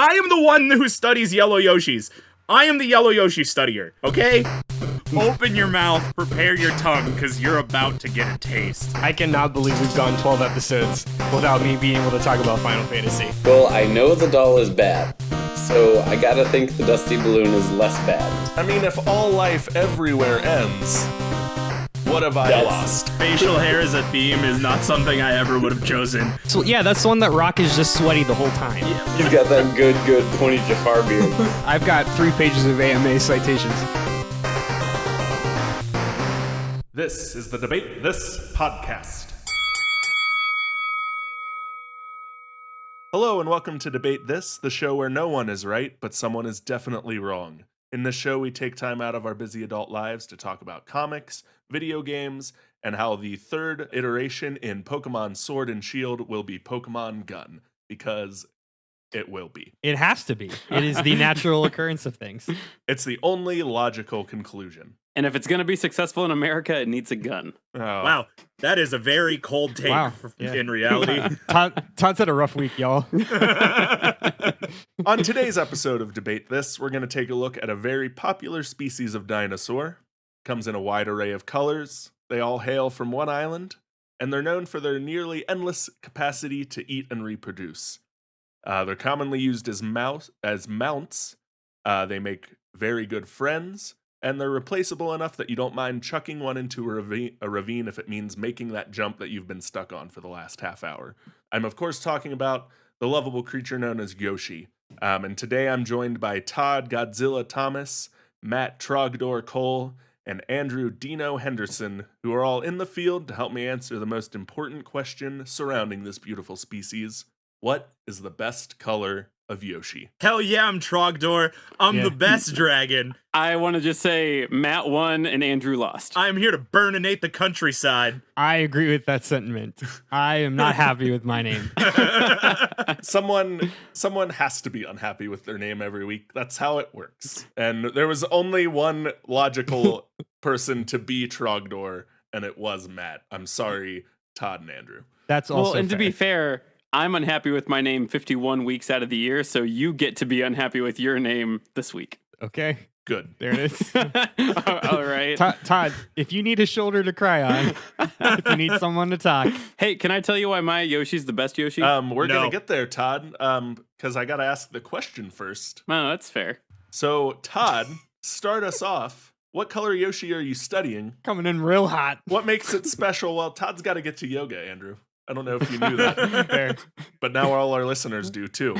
I am the one who studies Yellow Yoshis. I am the Yellow Yoshi studier, okay? Open your mouth, prepare your tongue, because you're about to get a taste. I cannot believe we've gone 12 episodes without me being able to talk about Final Fantasy. Well, I know the doll is bad, so I gotta think the Dusty Balloon is less bad. I mean, if all life everywhere ends, what have I lost? Facial hair as a theme is not something I ever would have chosen. So yeah, that's the one that Rock is just sweaty the whole time. He's got that good pointy Jafar beard. I've got 3 pages of AMA citations. This is the Debate This podcast. Hello and welcome to Debate This, the show where no one is right, but someone is definitely wrong. In this show, we take time out of our busy adult lives to talk about comics, video games, and how the third iteration in Pokemon Sword and Shield will be Pokemon Gun, because it will be. It has to be. It is the natural occurrence of things. It's the only logical conclusion. And if it's going to be successful in America, it needs a gun. Oh. Wow, that is a very cold take in reality. Todd's had a rough week, y'all. On today's episode of Debate This, we're going to take a look at a very popular species of dinosaur. Comes in a wide array of colors. They all hail from one island, and they're known for their nearly endless capacity to eat and reproduce. They're commonly used as mounts. They make very good friends, and they're replaceable enough that you don't mind chucking one into a ravine if it means making that jump that you've been stuck on for the last half hour. I'm, of course, talking about the lovable creature known as Yoshi. And today I'm joined by Todd Godzilla Thomas, Matt Trogdor Cole, and Andrew Dino Henderson, who are all in the field to help me answer the most important question surrounding this beautiful species. What is the best color of Yoshi? Hell yeah, I'm Trogdor. I'm the best dragon. I want to just say Matt won and Andrew lost. I am here to burninate the countryside. I agree with that sentiment. I am not happy with my name. Someone has to be unhappy with their name every week. That's how it works. And there was only one logical person to be Trogdor, and it was Matt. I'm sorry, Todd and Andrew. That's also well, and fair. to be fair, I'm unhappy with my name 51 weeks out of the year, so you get to be unhappy with your name this week. Okay. Good. There it is. All right. Todd, if you need a shoulder to cry on, if you need someone to talk. Hey, can I tell you why my Yoshi's the best Yoshi? We're going to get there, Todd, because I got to ask the question first. Oh, that's fair. So, Todd, start us off. What color Yoshi are you studying? Coming in real hot. What makes it special? Well, Todd's got to get to yoga, Andrew. I don't know if you knew that, Fair. but now all our listeners do too.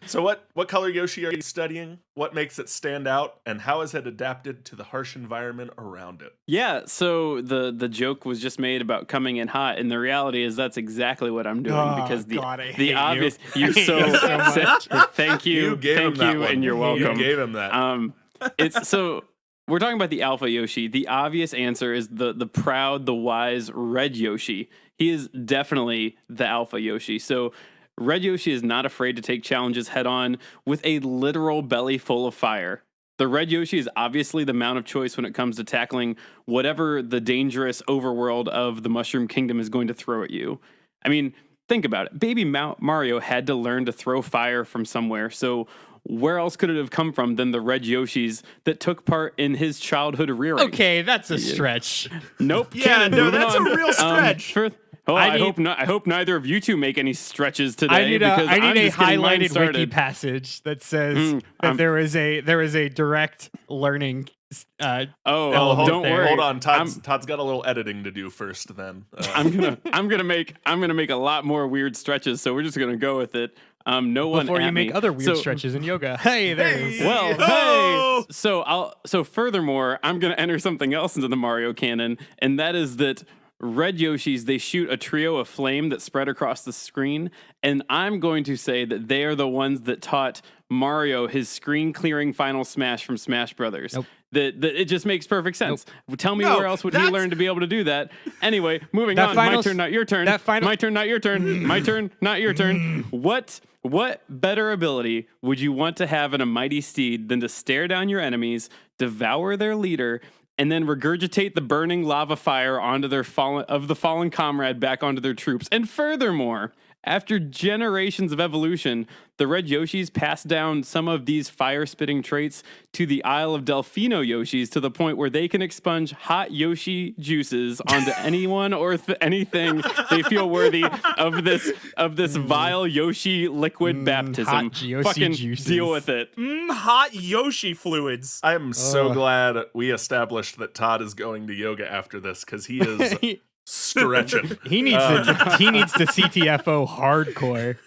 So what color Yoshi are you studying? What makes it stand out? And how has it adapted to the harsh environment around it? Yeah, so the joke was just made about coming in hot, and the reality is that's exactly what I'm doing because the obvious you're so much. Thank you, and you're welcome. You gave him that. It's so. We're talking about the Alpha Yoshi. The obvious answer is the proud, the wise Red Yoshi. He is definitely the Alpha Yoshi. So Red Yoshi is not afraid to take challenges head on with a literal belly full of fire. The Red Yoshi is obviously the mount of choice when it comes to tackling whatever the dangerous overworld of the Mushroom Kingdom is going to throw at you. I mean, think about it. Baby Mario had to learn to throw fire from somewhere. So where else could it have come from than the Red Yoshis that took part in his childhood rearing? Okay, that's a stretch. Nope. Yeah, no, that's a real stretch. I hope neither of you two make any stretches today. I need a highlighted wiki wiki passage that says that there is a direct learning. Don't worry. worry. Hold on. Todd's got a little editing to do first. Then I'm gonna make a lot more weird stretches. So we're just gonna go with it. No one before you make other weird So- stretches in yoga. Hey, there it is. Well, so furthermore, I'm going to enter something else into the Mario canon, and that is that Red Yoshis, they shoot a trio of flame that spread across the screen, and I'm going to say that they are the ones that taught Mario his screen-clearing final smash from Smash Brothers. Nope. That it just makes perfect sense. Tell me where else would he learn to be able to do that? Anyway, moving on. My turn, not your turn. My turn, not your turn. My turn, not your turn. What better ability would you want to have in a mighty steed than to stare down your enemies, devour their leader, and then regurgitate the burning lava fire onto the fallen comrade back onto their troops? And furthermore, After generations of evolution, the Red Yoshis passed down some of these fire-spitting traits to the Isle of Delfino Yoshis to the point where they can expunge hot Yoshi juices onto anyone or anything they feel worthy of this vile Yoshi liquid baptism. Hot Yoshi Fucking juices. deal with it. Hot Yoshi fluids. I am so glad we established that Todd is going to yoga after this because he is stretching. He needs to CTFO hardcore.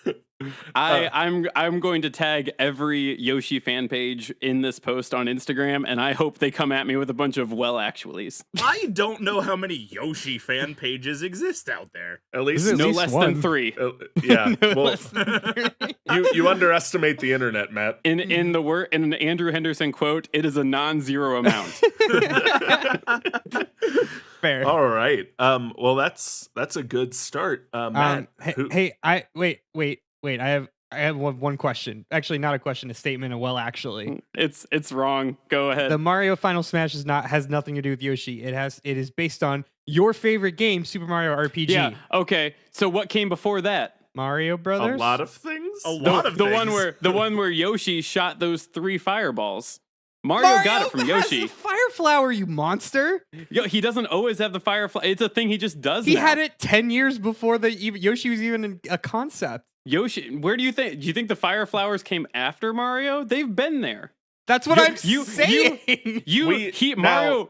I'm going to tag every Yoshi fan page in this post on Instagram, and I hope they come at me with a bunch of actuallys. I don't know how many Yoshi fan pages exist out there. At least At No least less one. than 3. yeah. No Well, less than 3. you underestimate the internet, Matt. In an Andrew Henderson quote, it is a non-zero amount. Fair. All right. Well, that's a good start, Matt. Wait. I have one question. Actually, not a question, a statement. Actually, It's wrong. Go ahead. the Mario Final Smash has nothing to do with Yoshi. It is based on your favorite game, Super Mario RPG. Yeah. Okay. So what came before that? Mario Brothers. A lot of things. The one where Yoshi shot those 3 fireballs. Mario got it from has Yoshi. the fire flower, you monster. Yo, he doesn't always have the firefly. It's a thing he just does. He now. had it 10 years before Yoshi was even a concept. Yoshi, where do you think? Do you think the fire flowers came after Mario? They've been there. That's what I'm saying. Mario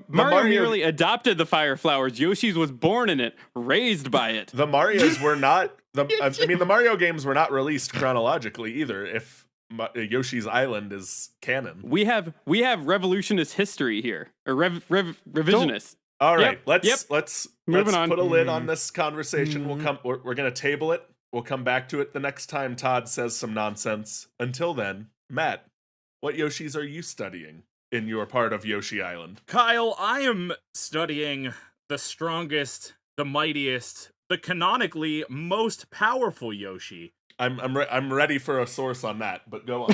merely adopted the fire flowers. Yoshi's was born in it, raised by it. The Marios were not. The Mario games were not released chronologically either. If Yoshi's Island is canon, We have revolutionist history here, or revisionist. all right. Yep. Let's Moving on. put a lid on this conversation. We're gonna table it. We'll come back to it the next time Todd says some nonsense. Until then, Matt, what Yoshis are you studying in your part of Yoshi Island? Kyle, I am studying the strongest, the mightiest, the canonically most powerful Yoshi. I'm ready for a source on that, but go on.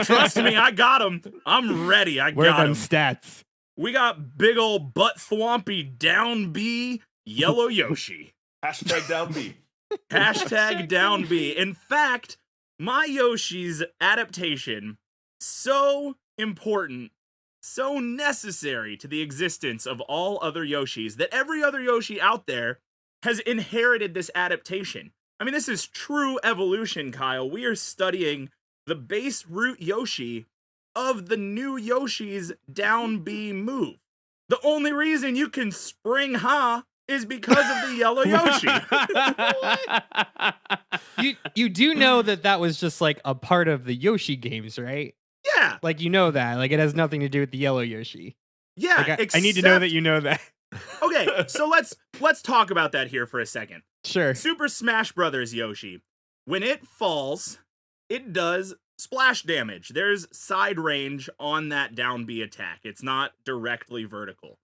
Trust me, I got him. I'm ready. Where are got them him. stats? We got big ol' butt-thwompy down B Yellow Yoshi. Hashtag down B. Hashtag down B. In fact, my Yoshi's adaptation, so important, so necessary to the existence of all other Yoshis, that every other Yoshi out there has inherited this adaptation. I mean, this is true evolution, Kyle. We are studying the base root Yoshi of the new Yoshi's down B move. The only reason you can spring ha is because of the Yellow Yoshi. You do know that was just like a part of the Yoshi games, right? Yeah. Like you know that. Like it has nothing to do with the Yellow Yoshi. Yeah. Like, I need to know that you know that. Okay, so let's talk about that here for a second. Sure. Super Smash Brothers Yoshi. When it falls, it does splash damage. There's side range on that down B attack. It's not directly vertical.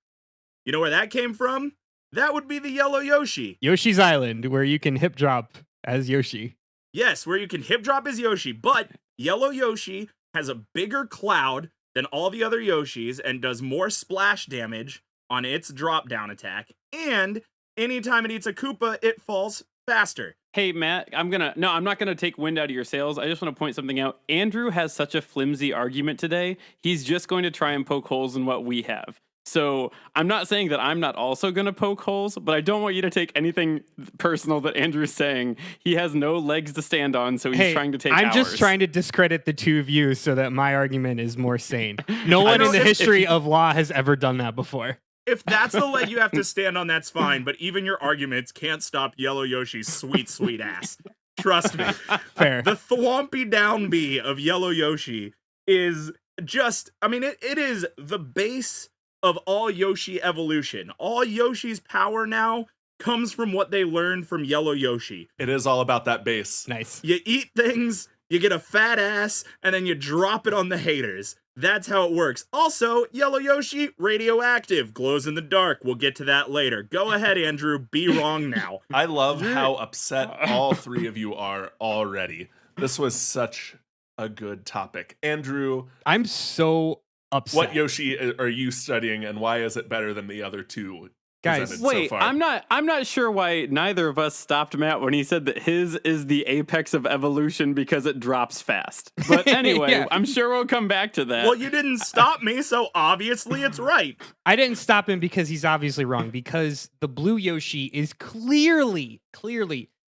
You know where that came from? That would be the Yellow Yoshi. Yoshi's Island, where you can hip drop as Yoshi. Yes, where you can hip drop as Yoshi, but Yellow Yoshi has a bigger cloud than all the other Yoshis and does more splash damage on its drop down attack. And anytime it eats a Koopa, it falls faster. Hey, Matt, I'm not gonna take wind out of your sails. I just want to point something out. Andrew has such a flimsy argument today. He's just going to try and poke holes in what we have. So I'm not saying that I'm not also going to poke holes, but I don't want you to take anything personal that Andrew's saying. He has no legs to stand on, so he's trying to take I'm ours. just trying to discredit the two of you so that my argument is more sane. No one in the history of law has ever done that before. If that's the leg you have to stand on, that's fine, but even your arguments can't stop Yellow Yoshi's sweet, sweet ass. Trust me. Fair. The thwompy down B of Yellow Yoshi is just, I mean, it is the base of all Yoshi evolution. All Yoshi's power now comes from what they learned from Yellow Yoshi. It is all about that base. Nice. You eat things, you get a fat ass, and then you drop it on the haters. That's how it works. Also, Yellow Yoshi, radioactive, glows in the dark. We'll get to that later. Go ahead, Andrew. Be wrong now. I love how upset all three of you are already. This was such a good topic. Andrew, I'm so upset. what Yoshi are you studying and why is it better than the other two Guys, presented Wait, so far. I'm not sure why neither of us stopped Matt when he said that his is the apex of evolution because it drops fast. But anyway, Yeah. I'm sure we'll come back to that. Well, you didn't stop me, so obviously it's right. I didn't stop him because he's obviously wrong, because the Blue Yoshi is clearly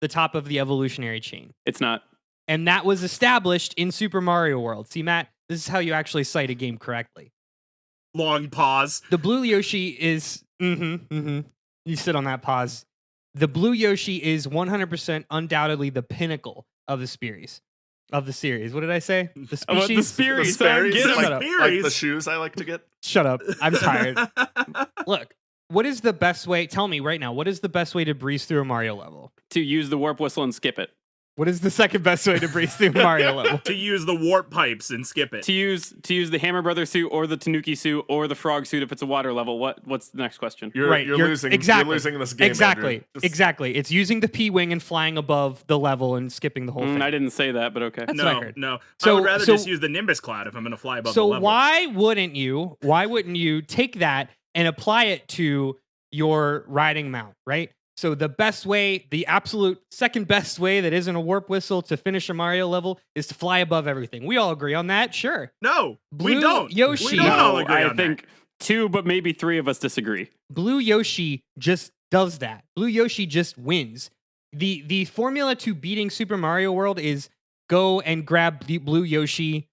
the top of the evolutionary chain. It's not. And that was established in Super Mario World. See, Matt, this is how you actually cite a game correctly. Long pause. The Blue Yoshi is... You sit on that pause. The Blue Yoshi is 100% undoubtedly the pinnacle of the series. What did I say? The species? What, the The Sperry's, Sperry's, get him. Shut like, up. like the shoes I like to get. Shut up. I'm tired. Look, what is the best way? Tell me right now, what is the best way to breeze through a Mario level? To use the warp whistle and skip it. What is the second best way to breeze through a Mario level? To use the warp pipes and skip it. To use the Hammer Brother suit or the Tanuki suit or the Frog suit if it's a water level. What's the next question? You're losing. Exactly. You're losing this game. Exactly. Andrew. Just- Exactly. It's using the P-wing and flying above the level and skipping the whole thing. I didn't say that, but okay. That's what I No, heard. no. I So- would rather so- just use the Nimbus Cloud if I'm going to fly above the So level. why wouldn't you take that and apply it to your riding mount, right? So the best way, the absolute second best way that isn't a warp whistle to finish a Mario level is to fly above everything. We all agree on that, sure. No, we Blue don't. Yoshi. We don't all agree I on that. think 2, but maybe 3 of us disagree. Blue Yoshi just does that. Blue Yoshi just wins. The formula to beating Super Mario World is go and grab the Blue Yoshi,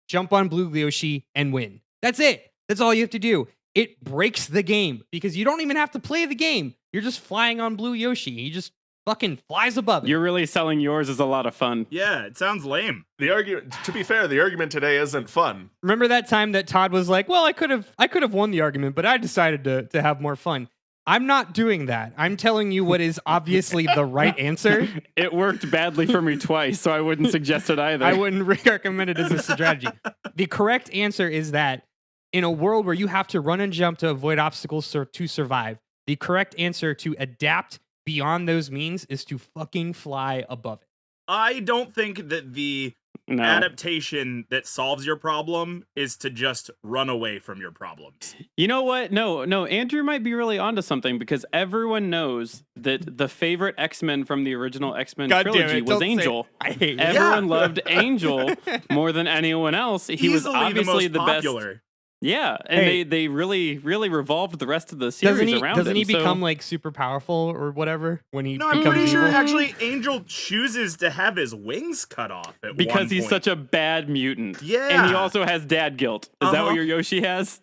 jump on Blue Yoshi, and win. That's it. That's all you have to do. It breaks the game because you don't even have to play the game. You're just flying on Blue Yoshi. He just fucking flies above it. You're really selling yours as a lot of fun. Yeah, it sounds lame. The argument. To be fair, the argument today isn't fun. Remember that time that Todd was like, "Well, I could have won the argument, but I decided to have more fun." I'm not doing that. I'm telling you what is obviously the right answer. It worked badly for me twice, so I wouldn't suggest it either. I wouldn't recommend it as a strategy. The correct answer is that in a world where you have to run and jump to avoid obstacles to survive, the correct answer to adapt beyond those means is to fucking fly above it. I don't think that the No. adaptation that solves your problem is to just run away from your problems. You know what? No, Andrew might be really onto something because everyone knows that the favorite X-Men from the original X-Men God damn trilogy it, was don't say Angel. it. I hate you. Everyone loved Angel more than anyone else. He was Easily obviously the the most best. popular. Yeah, and Hey. they really revolved the rest of the series around Doesn't him. he so- become like super powerful or whatever when he No, I'm becomes pretty sure evil? actually Angel chooses to have his wings cut off at because one he's point. such a bad mutant. Yeah. And he also has dad guilt. Is that Uh-huh. what your Yoshi has?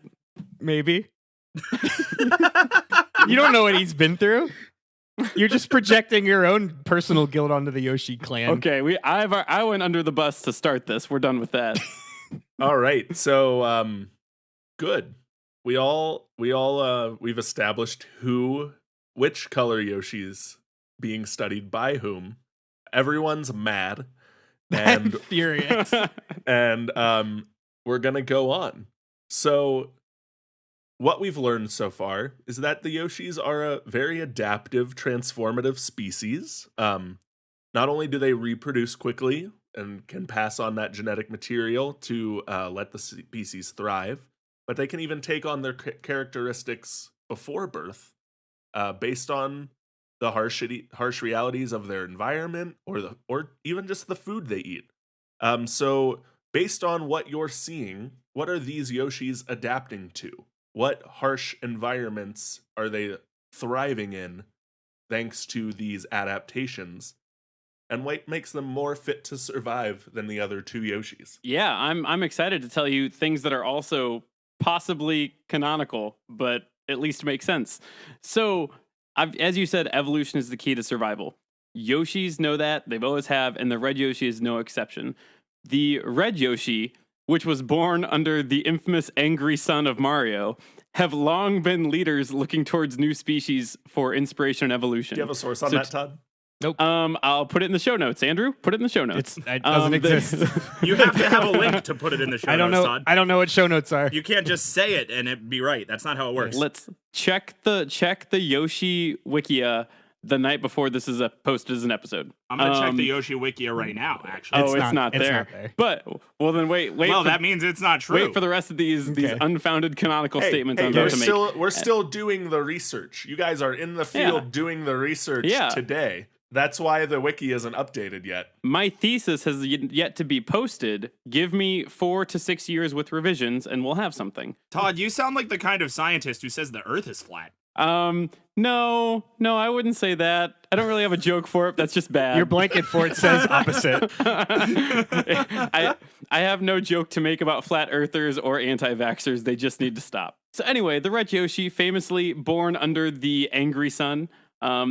Maybe. You don't know what he's been through. You're just projecting your own personal guilt onto the Yoshi clan. Okay, I went under the bus to start this. We're done with that. All right. So good. We've established which color Yoshi's being studied by whom. Everyone's mad. I'm And furious. and we're gonna go on. So what we've learned so far is that the Yoshis are a very adaptive, transformative species. Not only do they reproduce quickly and can pass on that genetic material to let the species thrive, but they can even take on their characteristics before birth, based on the harsh realities of their environment or even just the food they eat. So based on what you're seeing, what are these Yoshis adapting to? What harsh environments are they thriving in thanks to these adaptations? And what makes them more fit to survive than the other two Yoshis? Yeah, I'm excited to tell you things that are also possibly canonical, but at least make sense. So, as you said, evolution is the key to survival. Yoshis know that, they've always have, and the Red Yoshi is no exception. The Red Yoshi, which was born under the infamous angry son of Mario, have long been leaders looking towards new species for inspiration and evolution. Do you have a source on So that, Todd? I'll put it in the show notes. Andrew, put it in the show notes. It doesn't exist. You have to have a link to put it in the show I don't notes, know. Todd. I don't know what show notes are. You can't just say it and it be right. That's not how it works. Let's check the Yoshi Wikia. the night before this is posted as an episode. I'm gonna check the Yoshi Wikia right now. Actually, It's not there. But well, then wait. Well, that means it's not true. Wait for the rest of these unfounded canonical statements I'm about to make. We're still doing the research. You guys are in the field doing the research today. That's why the wiki isn't updated yet. My thesis has yet to be posted. Give me 4 to 6 years with revisions, and we'll have something. Todd, you sound like the kind of scientist who says the Earth is flat. No, I wouldn't say that. I don't really have a joke for it. That's just bad. Your blanket for it says opposite. I have no joke to make about flat earthers or anti-vaxxers. They just need to stop. So anyway, the Red Yoshi, famously born under the angry sun,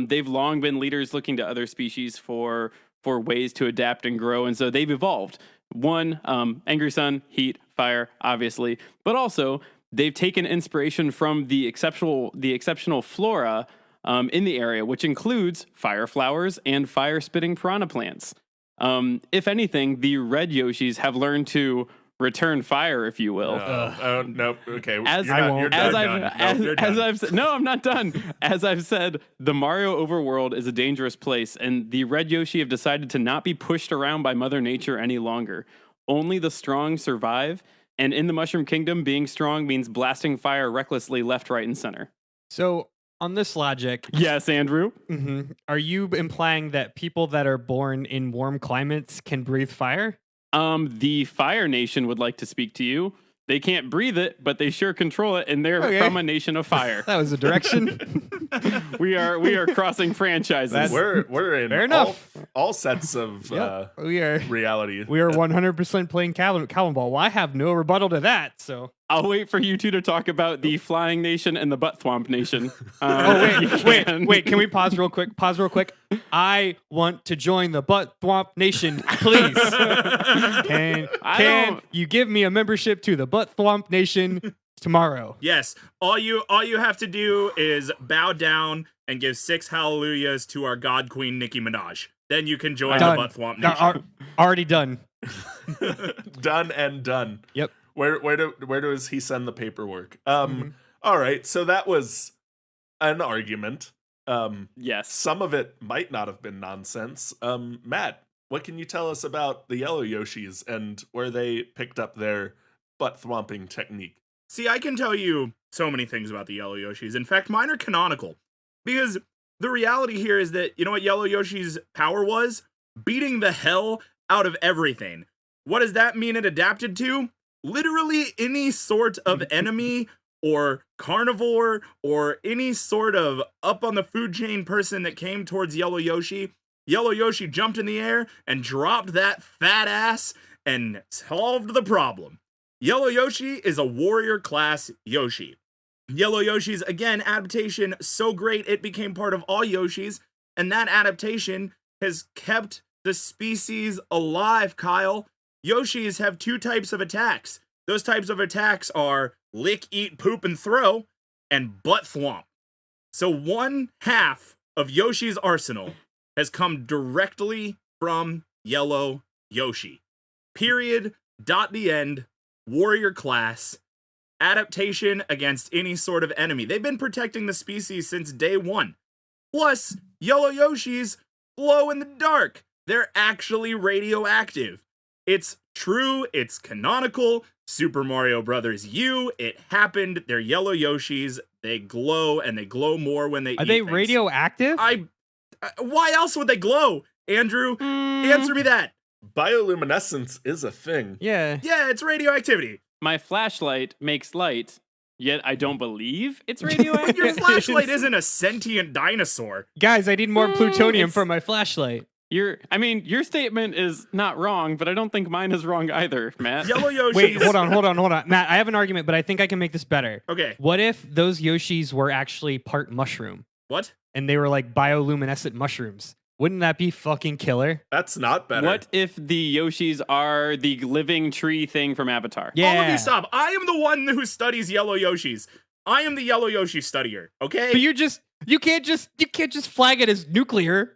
they've long been leaders looking to other species for ways to adapt and grow, and so they've evolved. One, angry sun, heat, fire, obviously, but also they've taken inspiration from the exceptional flora in the area, which includes fire flowers and fire-spitting piranha plants. If anything, the Red Yoshis have learned to return fire, if you will. Nope. Okay. As I've said, no, I'm not done. As I've said, the Mario overworld is a dangerous place, and the Red Yoshi have decided to not be pushed around by Mother Nature any longer. Only the strong survive. And in the Mushroom Kingdom, being strong means blasting fire recklessly left, right, and center. So, on this logic... Yes, Andrew? Mm-hmm, are you implying that people that are born in warm climates can breathe fire? The Fire Nation would like to speak to you. They can't breathe it, but they sure control it, and they're from a nation of fire. That was a direction. We are crossing franchises. We're in fair enough. All sets of reality. We are 100% playing Calvin Ball. Well, I have no rebuttal to that, so... I'll wait for you two to talk about the Flying Nation and the Butt-thwomp Nation. Wait, can we pause real quick? I want to join the Butt-thwomp Nation, please. Can you give me a membership to the Butt-thwomp Nation tomorrow? Yes. All you have to do is bow down and give 6 hallelujahs to our God Queen Nicki Minaj. Then you can join the Butt-thwomp Nation. Already done. Done and done. Yep. Where does he send the paperwork? All right, so that was an argument. Yes. Some of it might not have been nonsense. Matt, what can you tell us about the Yellow Yoshis and where they picked up their butt-thwomping technique? See, I can tell you so many things about the Yellow Yoshis. In fact, mine are canonical. Because the reality here is that, you know what Yellow Yoshi's power was? Beating the hell out of everything. What does that mean it adapted to? Literally any sort of enemy or carnivore or any sort of up on the food chain person that came towards Yellow Yoshi. Yellow Yoshi jumped in the air and dropped that fat ass and solved the problem. Yellow Yoshi is a warrior class Yoshi. Yellow Yoshi's, again, adaptation so great it became part of all Yoshis, and that adaptation has kept the species alive, Kyle. Yoshis have 2 types of attacks. Those types of attacks are lick, eat, poop, and throw, and butt-thwomp. So 1/2 of Yoshi's arsenal has come directly from Yellow Yoshi. Period. The end. Warrior class. Adaptation against any sort of enemy. They've been protecting the species since day 1. Plus, Yellow Yoshis glow in the dark. They're actually radioactive. It's true, it's canonical. Super Mario Brothers U, it happened. They're Yellow Yoshis. They glow, and they glow more when they eat Are they things. Radioactive? Why else would they glow? Andrew, answer me that. Bioluminescence is a thing. Yeah. Yeah, it's radioactivity. My flashlight makes light, yet I don't believe it's radioactive. Your flashlight isn't a sentient dinosaur. Guys, I need more plutonium for my flashlight. Your statement is not wrong, but I don't think mine is wrong either, Matt. Yellow Yoshis. Wait, hold on. Matt, I have an argument, but I think I can make this better. Okay. What if those Yoshis were actually part mushroom? What? And they were like bioluminescent mushrooms? Wouldn't that be fucking killer? That's not better. What if the Yoshis are the living tree thing from Avatar? Yeah. All of you stop. I am the one who studies Yellow Yoshis. I am the Yellow Yoshi studier, okay? But you can't just flag it as nuclear.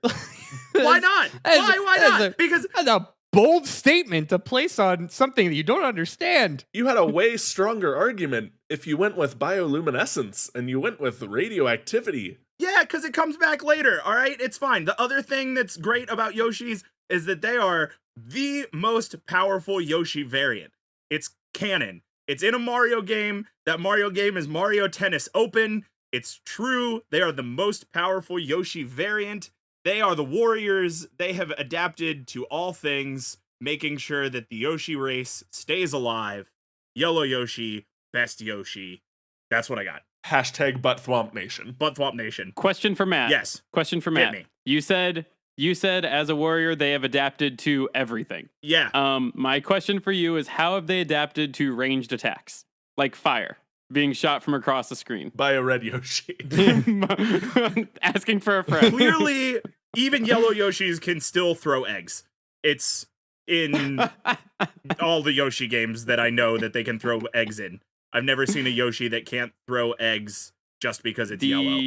Why not? Why not? Because that's a bold statement to place on something that you don't understand. You had a way stronger argument if you went with bioluminescence and you went with radioactivity. Yeah, because it comes back later, all right? It's fine. The other thing that's great about Yoshis is that they are the most powerful Yoshi variant. It's canon. It's in a Mario game. That Mario game is Mario Tennis Open. It's true. They are the most powerful Yoshi variant. They are the warriors. They have adapted to all things, making sure that the Yoshi race stays alive. Yellow Yoshi, best Yoshi. That's what I got. Hashtag butt-thwomp nation. butt-thwomp nation. Question for Matt. Yes. Question for Hit Matt. me. You said as a warrior they have adapted to everything. Yeah. My question for you is how have they adapted to ranged attacks? Like fire, being shot from across the screen. By a Red Yoshi. Asking for a friend. Clearly, even Yellow Yoshis can still throw eggs. It's in all the Yoshi games that I know that they can throw eggs in. I've never seen a Yoshi that can't throw eggs just because it's yellow.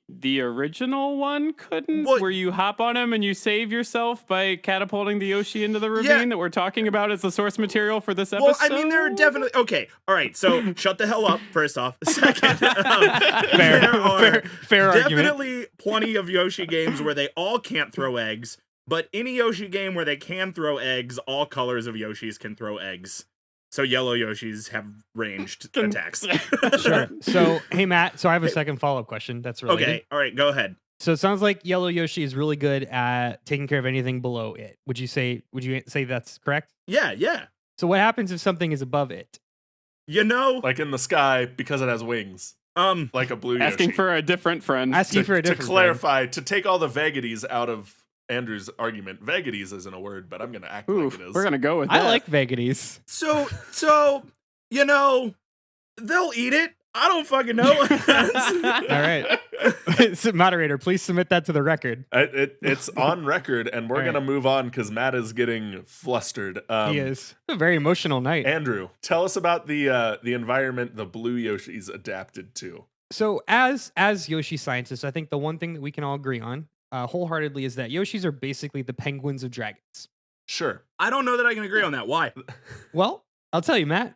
The original one couldn't? Well, where you hop on him and you save yourself by catapulting the Yoshi into the ravine that we're talking about as the source material for this episode? Well, I mean, there are definitely... Okay, all right, so shut the hell up, first off. Second, there are fair argument. definitely plenty of Yoshi games where they all can't throw eggs, but any Yoshi game where they can throw eggs, all colors of Yoshis can throw eggs. So yellow Yoshis have ranged attacks. Sure. So, hey, Matt, so I have a second follow-up question that's related. Okay, all right, go ahead. So it sounds like Yellow Yoshi is really good at taking care of anything below it. Would you say that's correct? Yeah. So what happens if something is above it? You know, Like in the sky because it has wings. Like a blue Asking Yoshi. for a different friend. Asking for a To different clarify, to take all the vagaries out of Andrew's argument. Vagaries isn't a word, but I'm going to act Ooh, like it is. we're gonna go with friend. that. I like vagaries. so you know, they'll eat it. I don't fucking know. All right. So, moderator, please submit that to the record. It's on record, and we're All right. going to move on because Matt is getting flustered. He is. A very emotional night. Andrew, tell us about the environment the blue Yoshi's adapted to. So as Yoshi scientists, I think the one thing that we can all agree on wholeheartedly is that Yoshis are basically the penguins of dragons. Sure. I don't know that I can agree on that. Why? Well, I'll tell you, Matt.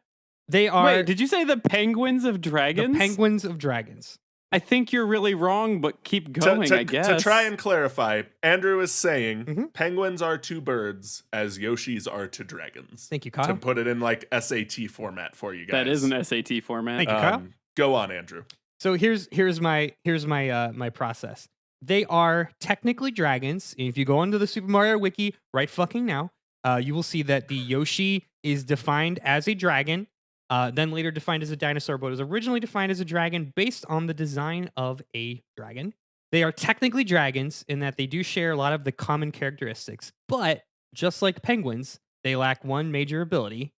They are Wait, did you say the penguins of dragons? the penguins of dragons. I think you're really wrong, but keep going, I guess. To try and clarify, Andrew is saying Mhm. penguins are to birds as Yoshis are to dragons. Thank you, To Kyle. put it in like SAT format for you guys. That is an SAT format. Thank you, Kyle. Go on, Andrew. So here's my my process. They are technically dragons. And if you go onto the Super Mario Wiki right fucking now, you will see that the Yoshi is defined as a dragon, then later defined as a dinosaur, but was originally defined as a dragon based on the design of a dragon. They are technically dragons in that they do share a lot of the common characteristics, but just like penguins, they lack one major ability.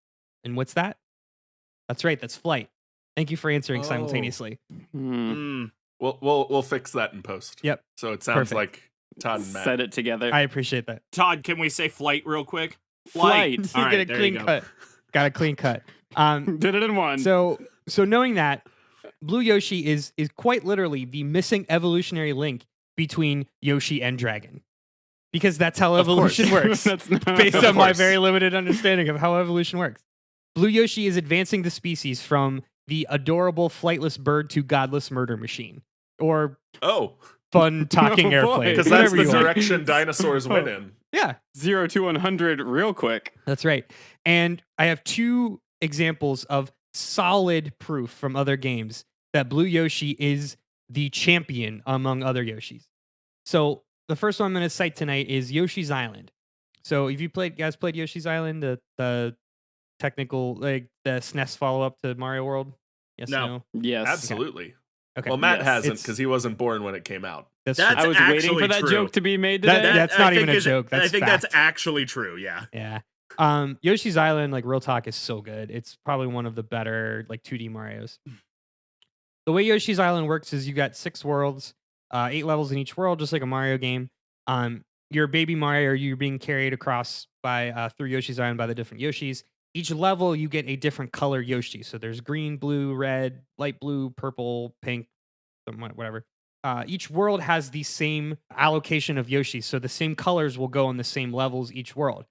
And what's that? That's right, that's flight. Thank you for answering Oh. simultaneously. Hmm. We'll fix that in post. Yep. So it sounds Perfect. like Todd and Matt. Set it together. I appreciate that. Todd, can we say flight real quick? Flight. You All right, get a there clean you go. cut. Got a clean cut. Did it in one. So knowing that, Blue Yoshi is quite literally the missing evolutionary link between Yoshi and Dragon, because that's how Of course. evolution works. That's not Based Of on my course. very limited understanding of how evolution works, Blue Yoshi is advancing the species from the adorable flightless bird to godless murder machine, or Oh, fun talking Oh, boy. airplane. because that's whatever the you want. direction dinosaurs went in. Yeah, 0 to 100 real quick. that's right. And I have two examples of solid proof from other games that Blue Yoshi is the champion among other Yoshis. So the first one I'm going to cite tonight is Yoshi's Island. So if you guys played Yoshi's Island, the technical, like the SNES follow up to Mario World? Yes, No. Yes. Absolutely. Okay. Well, Matt Yes. hasn't It's- because he wasn't born when it came out. That's That's I was waiting actually for that true. joke to be made That- today. that's not I even think a is- joke, I that's think fact. that's actually true. Yeah. yeah. Yoshi's Island, like real talk, is so good. It's probably one of the better like 2D Marios. The way Yoshi's Island works is you got 6 worlds, 8 levels in each world, just like a Mario game. You're baby Mario, or you're being carried across by through Yoshi's Island by the different Yoshis. Each level, you get a different color Yoshi. So there's green, blue, red, light blue, purple, pink, whatever. Each world has the same allocation of Yoshis, so the same colors will go on the same levels each world.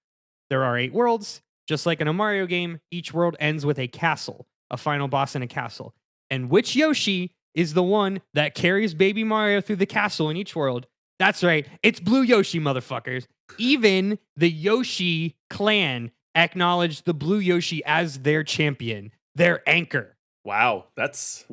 There are 8 worlds. Just like in a Mario game, each world ends with a castle, a final boss in a castle. And which Yoshi is the one that carries baby Mario through the castle in each world. That's right. It's Blue Yoshi, motherfuckers. Even the Yoshi clan acknowledged the Blue Yoshi as their champion, their anchor. Wow, that's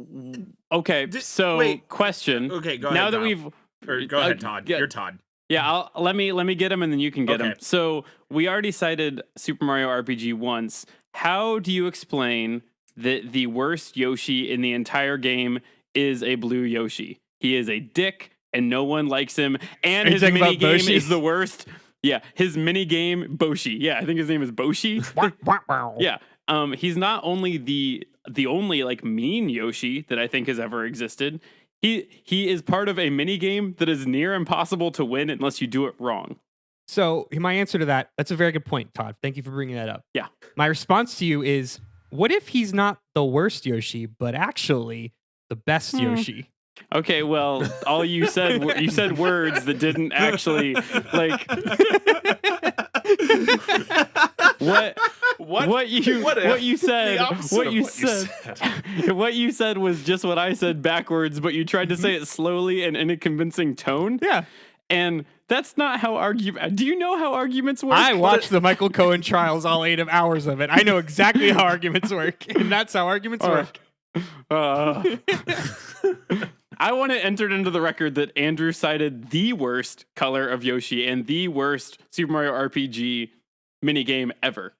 Okay, so wait. question. Okay, go ahead. Now that Tom. we've Or go ahead, Todd. yeah. You're Todd. Yeah, let me get him and then you can get him. Okay. So we already cited Super Mario RPG once. How do you explain that the worst Yoshi in the entire game is a Blue Yoshi? He is a dick and no one likes him, and his mini game is the worst. Yeah, his mini game Boshi. Yeah, I think his name is Boshi. Yeah. He's not only the only like mean Yoshi that I think has ever existed. He is part of a mini game that is near impossible to win unless you do it wrong. So my answer to that's a very good point, Todd. Thank you for bringing that up. Yeah. My response to you is, what if he's not the worst Yoshi, but actually the best Yoshi? Okay, well, all you said words that didn't actually like what you said was just what I said backwards, but you tried to say it slowly and in a convincing tone. Yeah. And that's not how do you know how arguments work? I watched the Michael Cohen trials, all 8 hours of it. I know exactly how arguments work, and that's how arguments work. I want it entered into the record that Andrew cited the worst color of Yoshi and the worst Super Mario RPG minigame ever.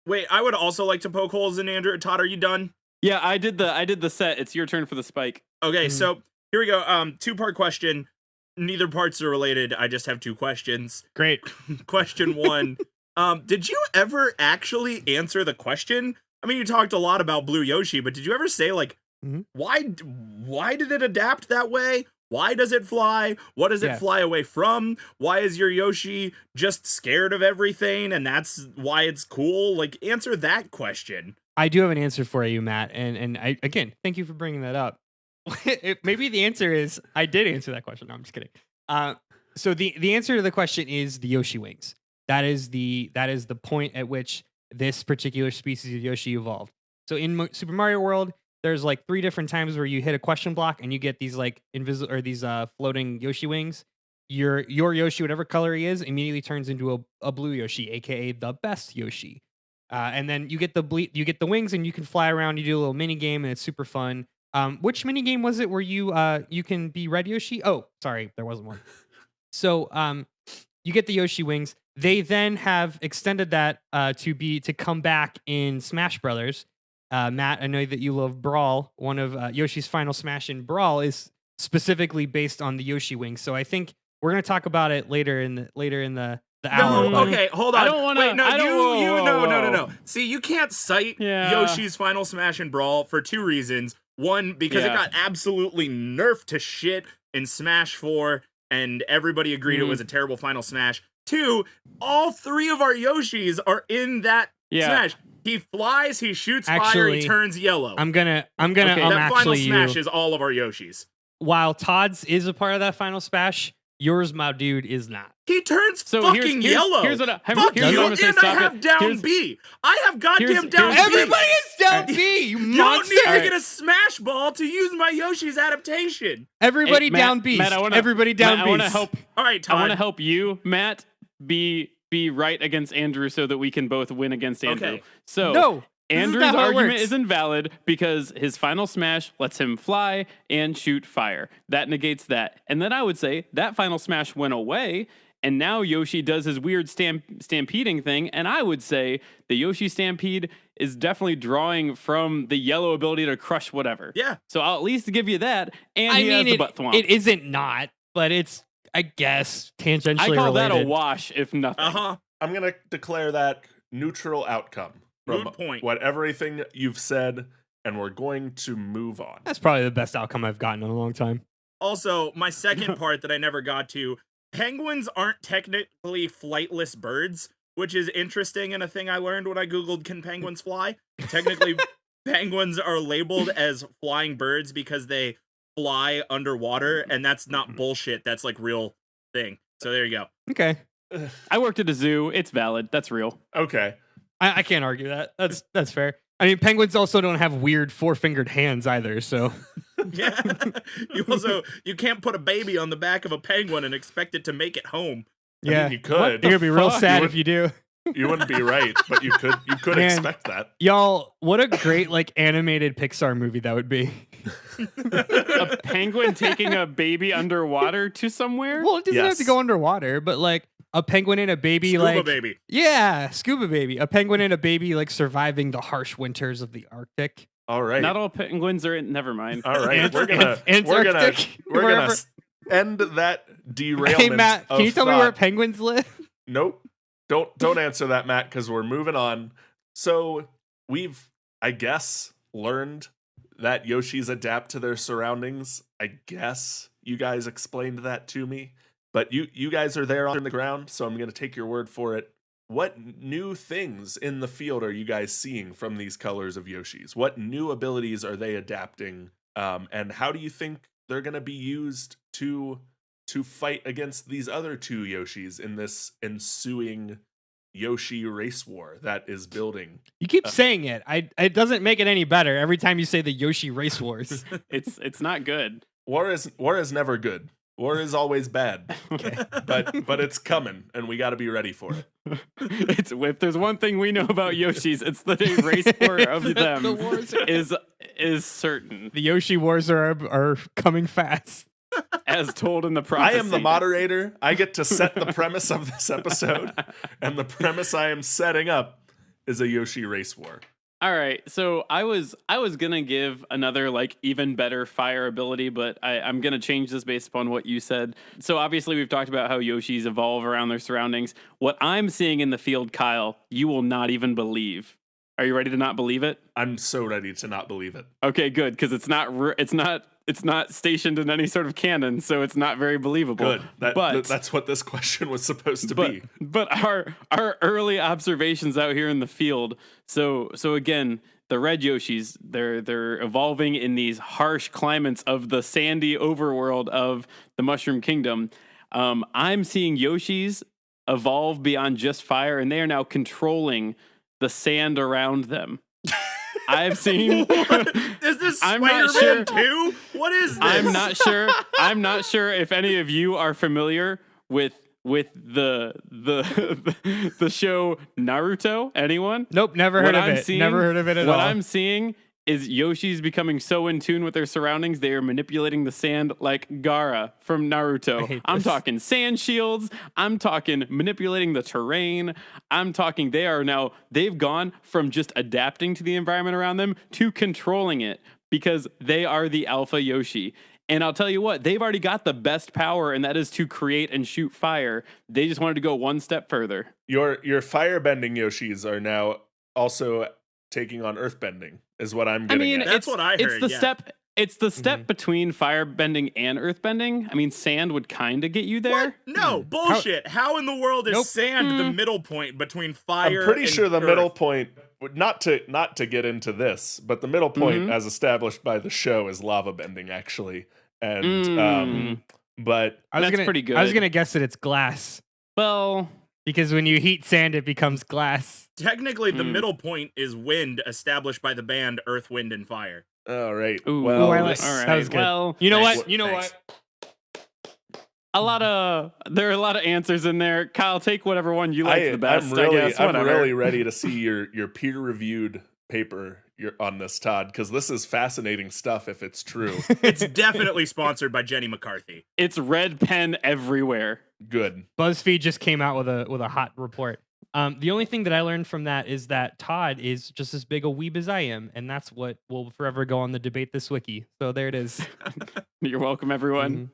Wait, I would also like to poke holes in Andrew. Todd, are you done? Yeah, I did the set. It's your turn for the spike. Okay, so here we go. 2-part question. Neither parts are related. I just have 2 questions. Great. Question 1. Did you ever actually answer the question? I mean, you talked a lot about Blue Yoshi, but did you ever say, like, why did it adapt that way? Why does it fly? What does it fly away from? Why is your Yoshi just scared of everything and that's why it's cool? Like, answer that question. I do have an answer for you, Matt. And I, again, thank you for bringing that up. Maybe the answer is I did answer that question. No, I'm just kidding. So the answer to the question is the Yoshi wings. That is the point at which this particular species of Yoshi evolved. So in Super Mario World, there's like 3 different times where you hit a question block and you get these like invisible or these floating Yoshi wings. Your Yoshi, whatever color he is, immediately turns into a Blue Yoshi, aka the best Yoshi. And then you get the wings and you can fly around. You do a little mini game and it's super fun. Which mini game was it where you can be Red Yoshi? Oh, sorry, there wasn't one. So you get the Yoshi wings. They then have extended that to come back in Smash Brothers. Matt, I know that you love Brawl. One of Yoshi's final smash in Brawl is specifically based on the Yoshi wings. So I think we're gonna talk about it later in the hour. No, okay, hold on. I don't want to. No. See, you can't cite Yoshi's final smash in Brawl for 2 reasons. One, because it got absolutely nerfed to shit in Smash 4, and everybody agreed it was a terrible final smash. 2, all 3 of our Yoshis are in that smash. He flies, he shoots fire, he turns yellow. I'm gonna that final smash is all of our Yoshis. While Todd's is a part of that final smash, yours, my dude, is not. He turns fucking yellow. Here's what I'm gonna say. I have down B. I have goddamn down B. Everybody is down B, you monster. You don't need to get a smash ball to use my Yoshi's adaptation. Everybody down B. Everybody down B. I want to help. All right, Todd. I want to help you, Matt, be right against Andrew so that we can both win against Andrew. Okay. So no. Andrew's argument is invalid because his final smash lets him fly and shoot fire. That negates that. And then I would say that final smash went away, and now Yoshi does his weird stampeding thing, and I would say the Yoshi Stampede is definitely drawing from the yellow ability to crush whatever. Yeah. So I'll at least give you that, and he has the butt thwomp. It isn't not, but it's, I guess, tangentially I call related. that a wash, if nothing. I'm gonna declare that neutral outcome from everything you've said, and we're going to move on. That's probably the best outcome I've gotten in a long time. Also, my second part that I never got to, penguins aren't technically flightless birds, which is interesting and a thing I learned when I Googled, can penguins fly? Technically, penguins are labeled as flying birds because they fly underwater, and that's not bullshit. That's like real thing. So there you go. Okay. I worked at a zoo. It's valid. That's real. Okay. I can't argue that. That's fair. I mean, penguins also don't have weird four-fingered hands either, so. Yeah. You can't put a baby on the back of a penguin and expect it to make it home. Yeah. I mean, you could. You're gonna be real fuck? sad You if you do. You wouldn't be right, but you could Man. expect that. Y'all, what a great like animated Pixar movie that would be. A penguin taking a baby underwater to somewhere? Well, it doesn't have Yes. to go underwater, but like a penguin and a baby, Scuba like baby. yeah, scuba baby. A penguin and a baby like surviving the harsh winters of the Arctic. All right. Not all penguins are in. Never mind. All right. We're gonna Antarctic, wherever- end that derailment. Hey Matt, can of you tell me where thought. penguins live? Nope. Don't answer that, Matt, because we're moving on. So we've, I guess, learned that Yoshis adapt to their surroundings. I guess you guys explained that to me. But you guys are there on the ground, so I'm gonna take your word for it. What new things in the field are you guys seeing from these colors of Yoshis? What new abilities are they adapting? And how do you think they're gonna be used to fight against these other two Yoshis in this ensuing Yoshi Race War that is building? You keep saying it. It doesn't make it any better every time you say the Yoshi Race Wars. It's not good. War is never good. War is always bad. Okay. But it's coming, and we got to be ready for it. If there's one thing we know about Yoshis, it's that a race war of them The wars are- is certain, The Yoshi Wars are coming fast. as told in the prophecy. I am the moderator. I get to set the premise of this episode, and the premise I am setting up is a Yoshi Race War. All right, so I was gonna give another like even better fire ability, but I'm gonna change this based upon what you said. So obviously we've talked about how Yoshis evolve around their surroundings. What I'm seeing in the field, Kyle, you will not even believe. Are you ready to not believe it? I'm so ready to not believe it. Okay, good, because it's not stationed in any sort of canon, so it's not very believable. Good. That's what this question was supposed to be. But our early observations out here in the field. So again, the red Yoshis, they're evolving in these harsh climates of the sandy overworld of the Mushroom Kingdom. I'm seeing Yoshis evolve beyond just fire, and they are now controlling the sand around them. I've seen. Is this I'm not Spider-Man sure. 2? What is this? I'm not sure. I'm not sure if any of you are familiar with the show Naruto. Anyone? Nope, never heard of it. Never heard of it at all. What I'm seeing is Yoshi's becoming so in tune with their surroundings, they are manipulating the sand like Gaara from I Naruto. hate I'm this. talking sand shields. I'm talking manipulating the terrain. I'm talking they've gone from just adapting to the environment around them to controlling it because they are the Alpha Yoshi. And I'll tell you what, they've already got the best power, and that is to create and shoot fire. They just wanted to go one step further. Your firebending Yoshis are now also taking on earthbending, is what I'm getting at. That's what I It's heard, the yeah. step. It's the step between firebending and earthbending. I mean, sand would kind of get you there. What? No, bullshit. How in the world is Nope. sand the middle point between fire I'm pretty and sure the earth? middle point, not to get into this, but the middle point as established by the show is lava bending, actually. And but That's pretty good. I was gonna guess that it's glass Well, because when you heat sand, it becomes glass. Technically, the middle point is wind established by the band Earth, Wind, and Fire. all right. ooh, Well, I like- this- all right. that was good. Well, You know Thanks. what? You know Thanks. what? there are a lot of answers in there. Kyle, take whatever one you like the best. I'm I guess. Whatever. really ready to see your peer reviewed paper on this, Todd, because this is fascinating stuff if it's true. It's definitely sponsored by Jenny McCarthy. It's red pen everywhere. Good. BuzzFeed just came out with a hot report. The only thing that I learned from that is that Todd is just as big a weeb as I am, and that's what will forever go on the Debate This Wiki. So there it is. You're welcome, everyone. Mhm.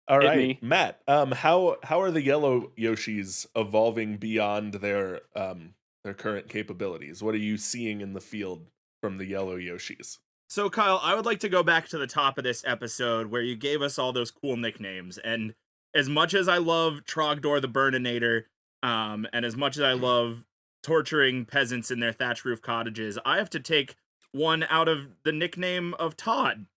All Hit right, me. Matt. How are the yellow Yoshis evolving beyond their current capabilities? What are you seeing in the field from the yellow Yoshis? So, Kyle, I would like to go back to the top of this episode where you gave us all those cool nicknames. And as much as I love Trogdor the Burninator, and as much as I love torturing peasants in their thatch roof cottages, I have to take one out of the nickname of Todd.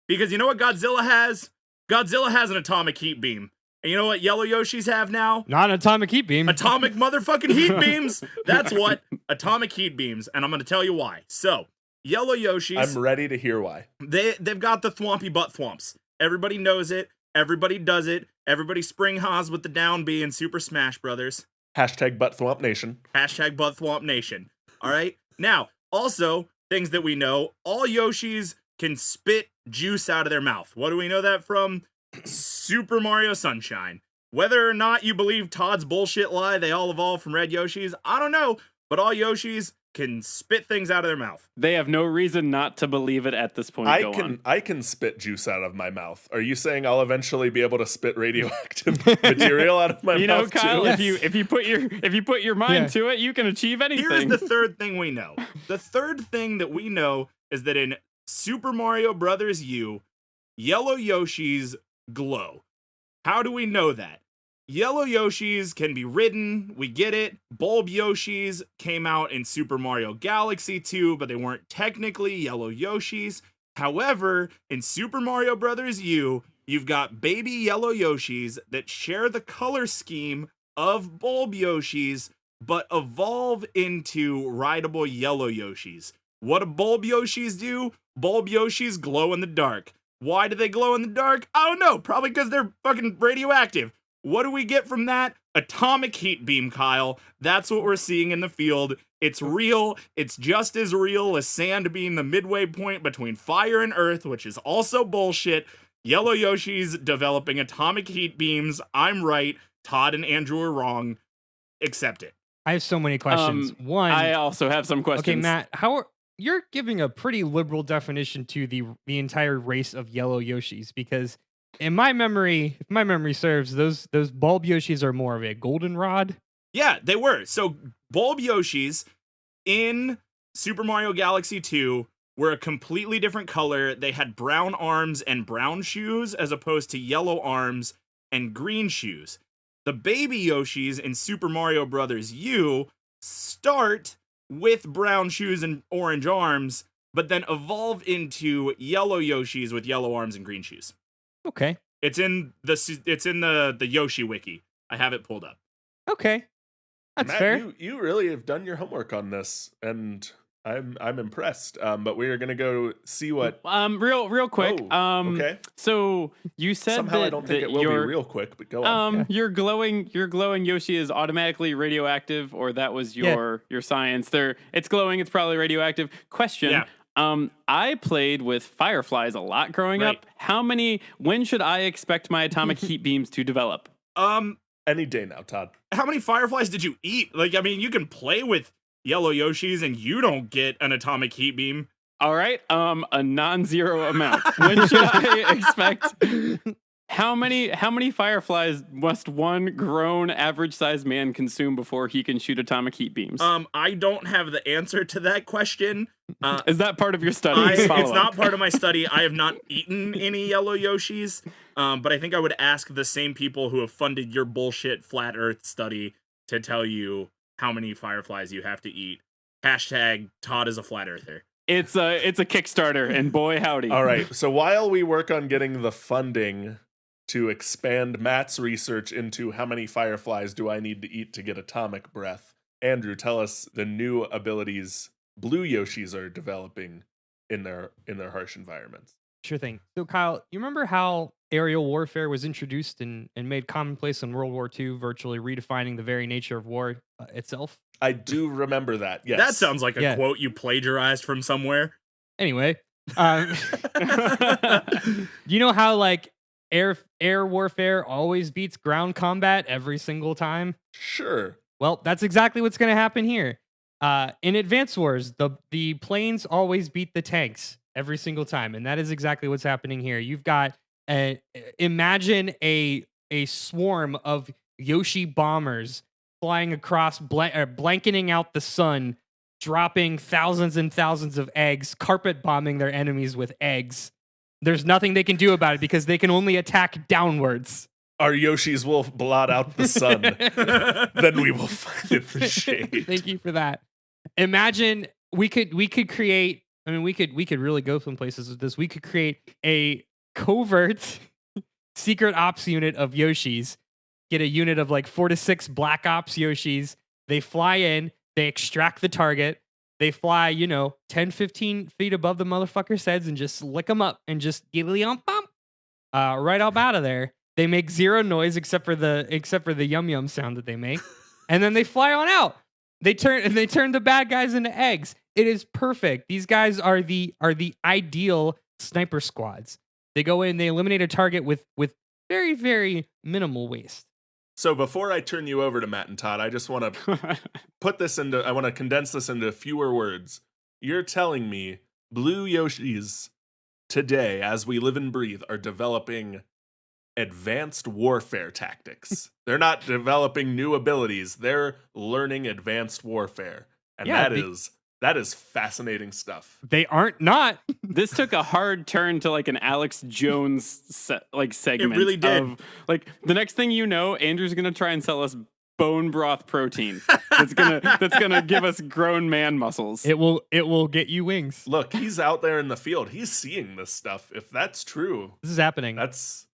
Because you know what Godzilla has? Godzilla has an atomic heat beam. And you know what yellow Yoshis have now? Not an atomic heat beam. Atomic motherfucking heat beams. That's what. Atomic heat beams. And I'm going to tell you why. So, Yellow Yoshis. I'm ready to hear why. They've got the thwompy butt thwomps. Everybody knows it. Everybody does it. Everybody spring haws with the down B in Super Smash Brothers. Hashtag butt-thwomp nation. Hashtag butt-thwomp nation. All right? Now, also, things that we know, all Yoshis can spit juice out of their mouth. What do we know that from? Super Mario Sunshine. Whether or not you believe Todd's bullshit lie, they all evolved from Red Yoshis, I don't know, but all Yoshis can spit things out of their mouth. They have no reason not to believe it at this point. I can spit juice out of my mouth. Are you saying I'll eventually be able to spit radioactive material out of my You mouth know, Kyle, too? if you put your mind to it, you can achieve anything. Here's the third thing we know. The third thing that we know is that in Super Mario Brothers U, Yellow Yoshis glow. How do we know that? Yellow Yoshis can be ridden, we get it. Bulb Yoshis came out in Super Mario Galaxy 2, but they weren't technically Yellow Yoshis. However, in Super Mario Bros. U, you've got baby Yellow Yoshis that share the color scheme of Bulb Yoshis, but evolve into rideable Yellow Yoshis. What do Bulb Yoshis do? Bulb Yoshis glow in the dark. Why do they glow in the dark? I don't know, probably because they're fucking radioactive. What do we get from that? Atomic heat beam, Kyle. That's what we're seeing in the field. It's real. It's just as real as sand being the midway point between fire and earth, which is also bullshit. Yellow Yoshis developing atomic heat beams. I'm right. Todd and Andrew are wrong. Accept it. I have so many questions. One, I also have some questions. okay, Matt, you're giving a pretty liberal definition to the entire race of Yellow Yoshis, because in my memory, if my memory serves, those Bulb Yoshis are more of a goldenrod. Yeah, they were. So Bulb Yoshis in Super Mario Galaxy 2 were a completely different color. They had brown arms and brown shoes as opposed to yellow arms and green shoes. The baby Yoshis in Super Mario Bros. U start with brown shoes and orange arms, but then evolve into yellow Yoshis with yellow arms and green shoes. Okay. It's in the Yoshi wiki. I have it pulled up. Okay. That's Matt, fair. You really have done your homework on this, and I'm impressed. But we are gonna go see what. Real quick. Oh, okay. So you said Somehow that I don't think that it will be your real quick, but go on. your glowing Yoshi is automatically radioactive, or that was your science. It's glowing. It's probably radioactive. Question. Yeah. I played with fireflies a lot growing up. When should I expect my atomic heat beams to develop? Any day now, Todd. How many fireflies did you eat? Like, I mean, you can play with Yellow Yoshis and you don't get an atomic heat beam. All right, a non-zero amount. When should I expect? How many fireflies must one grown average-sized man consume before he can shoot atomic heat beams? I don't have the answer to that question. Is that part of your study? It's not part of my study. I have not eaten any Yellow Yoshis, but I think I would ask the same people who have funded your bullshit flat Earth study to tell you how many fireflies you have to eat. Hashtag Todd is a flat earther. It's a Kickstarter, and boy howdy. All right. So while we work on getting the funding to expand Matt's research into how many fireflies do I need to eat to get atomic breath, Andrew, tell us the new abilities Blue Yoshis are developing in their harsh environments. Sure thing. So, Kyle, you remember how aerial warfare was introduced and made commonplace in World War II, virtually redefining the very nature of war itself? I do remember that, yes. That sounds like a Yeah. quote you plagiarized from somewhere. Anyway, you know how like air warfare always beats ground combat every single time? Sure. Well, that's exactly what's going to happen here. In Advance Wars, the planes always beat the tanks every single time, and that is exactly what's happening here. You've got imagine a swarm of Yoshi bombers flying across, blanketing out the sun, dropping thousands and thousands of eggs, carpet bombing their enemies with eggs. There's nothing they can do about it because they can only attack downwards. Our Yoshis will blot out the sun. Then we will find it the shade. Thank you for that. Imagine we could create. I mean, we could really go some places with this. We could create a covert secret ops unit of Yoshis. Get a unit of like 4 to 6 black ops Yoshis. They fly in. They extract the target. They fly, 10, 15 feet above the motherfuckers' heads and just lick them up and just giggly-ump-bump right up out of there. They make zero noise except for the yum yum sound that they make, and then they fly on out. They turn the bad guys into eggs. It is perfect. These guys are the ideal sniper squads. They go in, they eliminate a target with very, very minimal waste. So before I turn you over to Matt and Todd, I just want to I want to condense this into fewer words. You're telling me Blue Yoshis today, as we live and breathe, are developing advanced warfare tactics. They're not developing new abilities. They're learning advanced warfare. And that is fascinating stuff. They aren't not. This took a hard turn to like an Alex Jones segment. It really did. Of, like the next thing you know, Andrew's gonna try and sell us bone broth protein. that's gonna give us grown man muscles. It will get you wings. Look, he's out there in the field. He's seeing this stuff. If that's true, This is happening. that's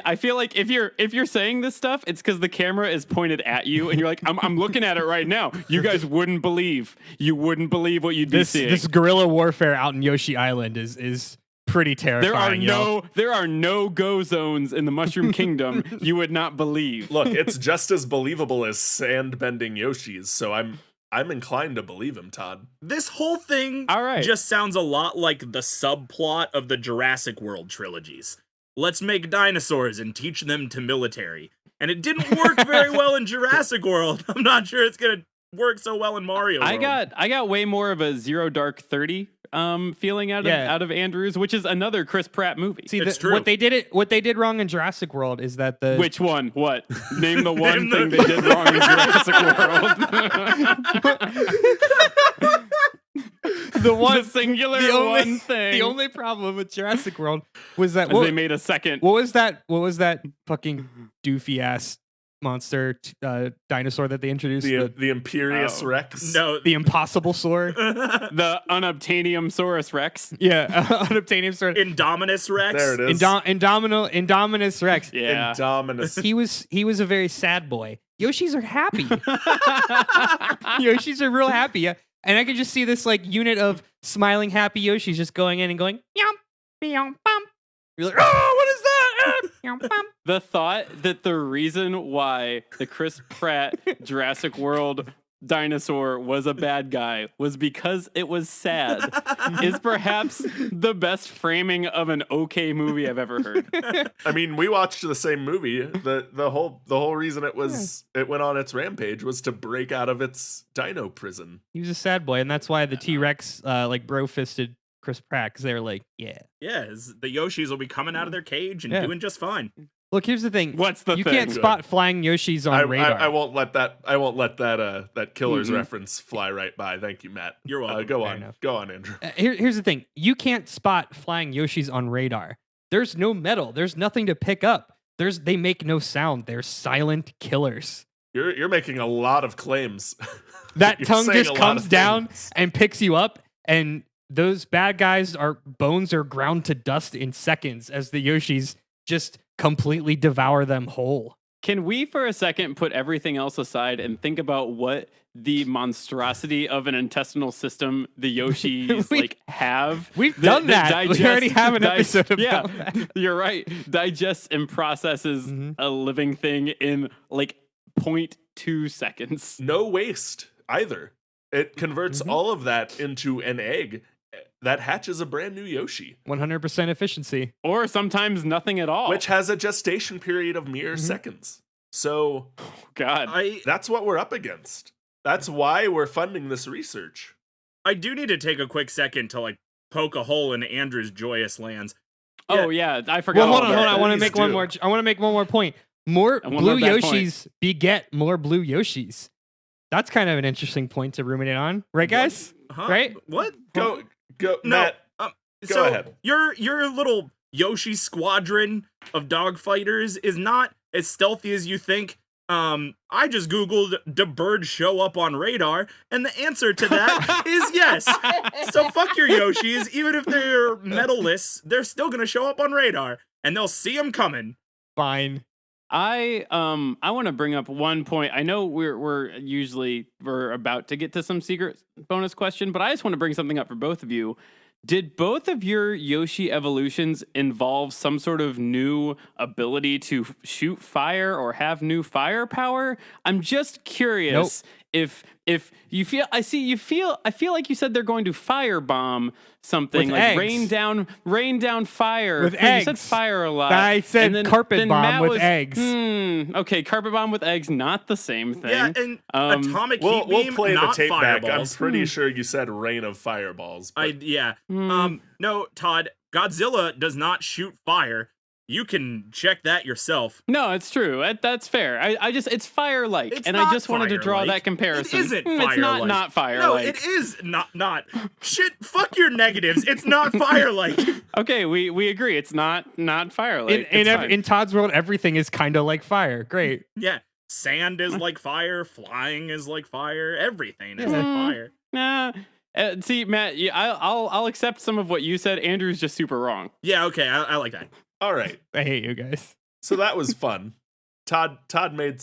I feel like if you're saying this stuff, it's because the camera is pointed at you, and you're like, I'm looking at it right now. You guys wouldn't believe. You wouldn't believe what you'd be seeing. This guerrilla warfare out in Yoshi Island is pretty terrifying. There are no go zones in the Mushroom Kingdom you would not believe. look, it's just as believable as sand bending Yoshis, so I'm inclined to believe him, Todd. This whole thing All right. just sounds a lot like the subplot of the Jurassic World trilogies. Let's make dinosaurs and teach them to military. And it didn't work very well in Jurassic World. I'm not sure it's going to work so well in Mario World. I got way more of a Zero Dark 30 feeling out of Andrews, which is another Chris Pratt movie. See, It's true. what they did wrong in Jurassic World is that Which one? What? Name the one thing they did wrong in Jurassic World. The singular one thing. The only problem with Jurassic World was that they made a second. What was that fucking doofy ass monster dinosaur that they introduced? The Imperious Rex. No, The Impossible Saur. The Unobtainium-saurus Rex. Yeah, Unobtainium Saur. Indominus Rex. There it is. Indominus Rex. Yeah. Indominus. He was a very sad boy. Yoshis are happy. Yoshis are real happy. Yeah. And I could just see this like unit of smiling happy Yoshis just going in and going yum yum bum. You're like, oh, what is that? Yum, bum. The thought that the reason why the Chris Pratt Jurassic World dinosaur was a bad guy was because it was sad is perhaps the best framing of an okay movie I've ever heard. I mean, we watched the same movie. The whole reason it went on its rampage was to break out of its dino prison. He was a sad boy, and that's why the T-Rex like bro fisted Chris Pratt because they were like, yeah. Yeah, the Yoshis will be coming out of their cage and doing just fine. Look, here's the thing. What's the you thing? can't spot flying Yoshis on radar. I won't let that killer's reference fly right by. Thank you, Matt. You're welcome. Go Fair on. enough. Go on, Andrew. Here's the thing. You can't spot flying Yoshis on radar. There's no metal. There's nothing to pick up. They make no sound. They're silent killers. You're making a lot of claims. That You're tongue saying just a lot comes of down things. and picks you up, and those bad guys bones are ground to dust in seconds as the Yoshis just completely devour them whole. Can we for a second put everything else aside and think about what the monstrosity of an intestinal system the Yoshis have? We've done that. We already have an episode about that. You're right. Digests and processes a living thing in like 0.2 seconds. No waste either. It converts all of that into an egg that hatches a brand new Yoshi, 100% efficiency. Or sometimes nothing at all. which has a gestation period of mere seconds. So God. that's what we're up against. That's why we're funding this research. I do need to take a quick second to like poke a hole in Andrew's joyous lands. Oh yeah, I forgot. Well, hold on. that. I want to Please make one do. more. I want to make one more point. More And one blue more bad Yoshis beget more blue Yoshis. That's kind of an interesting point to ruminate on, right, guys? Huh? Right? What? Go, No. Matt. Go go ahead. Your little Yoshi squadron of dogfighters is not as stealthy as you think. I just Googled, do birds show up on radar? And the answer to that is yes. So fuck your Yoshis. Even if they're medalless, they're still going to show up on radar. And they'll see them coming. Fine. I want to bring up one point. I know we're about to get to some secret bonus question, but I just want to bring something up for both of you. Did both of your Yoshi evolutions involve some sort of new ability to shoot fire or have new firepower? I'm just curious if you feel I feel like you said they're going to firebomb something, With like eggs. rain down fire. With You eggs. said fire a lot. I said and carpet bomb Matt with was, eggs. Okay, carpet bomb with eggs, not the same thing. Yeah, and atomic We'll heat beam, play the not tape back. I'm fireballs. pretty sure you said rain of fireballs. But No, Todd, Godzilla does not shoot fire. You can check that yourself. No, it's true. That's fair. I just it's fire-like, It's and I not just wanted to draw fire-like. that comparison. It isn't It's fire-like. not fire-like. No, it is not. Shit, fuck your negatives. It's not fire-like. Okay, we agree. It's not fire-like. It's fine. In Todd's world, everything is kind of like fire. Great. Yeah, sand is like fire. Flying is like fire. Everything is Yeah. like fire. Nah. See, Matt, I'll accept some of what you said. Andrew's just super wrong. Yeah, okay, I like that. all right. I hate you guys. So that was fun. Todd made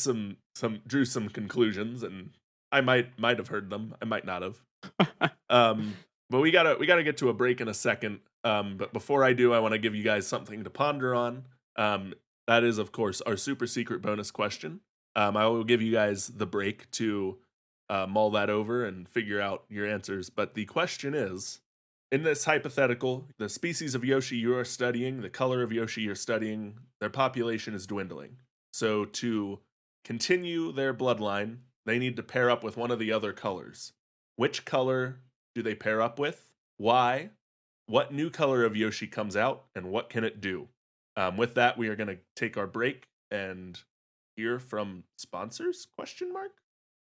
drew some conclusions, and I might have heard them. I might not have. But we gotta get to a break in a second. But before I do, I want to give you guys something to ponder on. That is, of course, our super secret bonus question. I will give you guys the break to mull that over and figure out your answers. But the question is, in this hypothetical, the species of Yoshi you are studying, the color of Yoshi you're studying, their population is dwindling. So to continue their bloodline, they need to pair up with one of the other colors. Which color do they pair up with? Why? What new color of Yoshi comes out, and what can it do? With that, we are going to take our break and hear from sponsors? Question mark?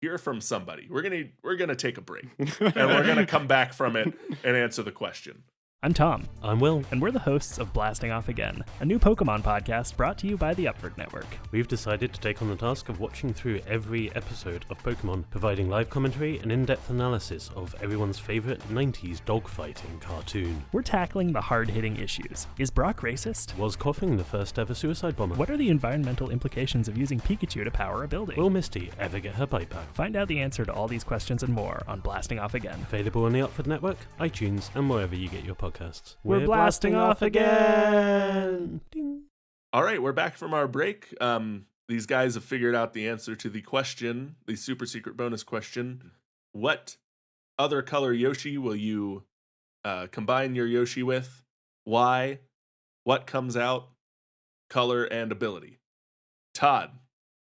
Hear from somebody. We're gonna take a break, and we're gonna come back from it and answer the question. I'm Tom, I'm Will. and we're the hosts of Blasting Off Again, a new Pokemon podcast brought to you by the Upward Network. We've decided to take on the task of watching through every episode of Pokemon, providing live commentary and in-depth analysis of everyone's favorite 90s dogfighting cartoon. We're tackling the hard-hitting issues. Is Brock racist? Was Coughing the first ever suicide bomber? What are the environmental implications of using Pikachu to power a building? Will Misty ever get her bite back? Find out the answer to all these questions and more on Blasting Off Again. Available on the Upford Network, iTunes, and wherever you get your podcasts. We're blasting off again! Ding. All right, we're back from our break. These guys have figured out the answer to the question, the super secret bonus question. What other color Yoshi will you combine your Yoshi with? Why? What comes out? Color and ability. Todd.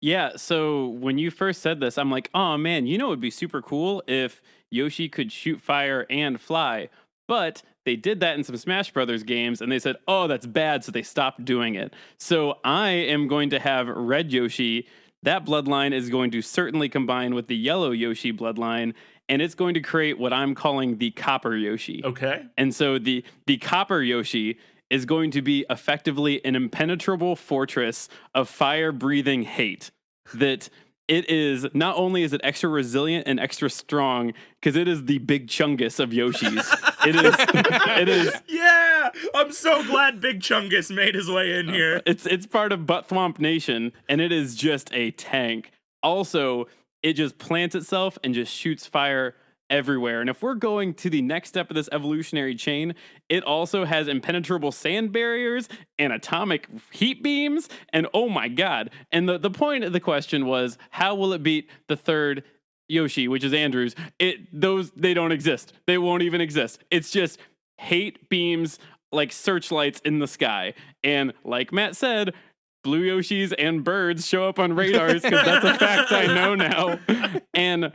Yeah, so when you first said this, I'm like, oh man, it would be super cool if Yoshi could shoot fire and fly. But they did that in some Smash Brothers games, and they said, oh, that's bad, so they stopped doing it. So I am going to have Red Yoshi. That bloodline is going to certainly combine with the Yellow Yoshi bloodline, and it's going to create what I'm calling the Copper Yoshi. Okay. And so the Copper Yoshi is going to be effectively an impenetrable fortress of fire-breathing hate that... It is, not only is it extra resilient and extra strong, because it is the big chungus of Yoshis. It is. Yeah, I'm so glad Big Chungus made his way in here. It's part of butt-thwomp Nation, and it is just a tank. Also, it just plants itself and just shoots fire everywhere. And if we're going to the next step of this evolutionary chain, it also has impenetrable sand barriers and atomic heat beams. And oh my God. And the point of the question was, how will it beat the third Yoshi, which is Andrew's? They don't exist. They won't even exist. It's just hate beams like searchlights in the sky. And like Matt said, Blue Yoshis and birds show up on radars, because that's a fact I know now. And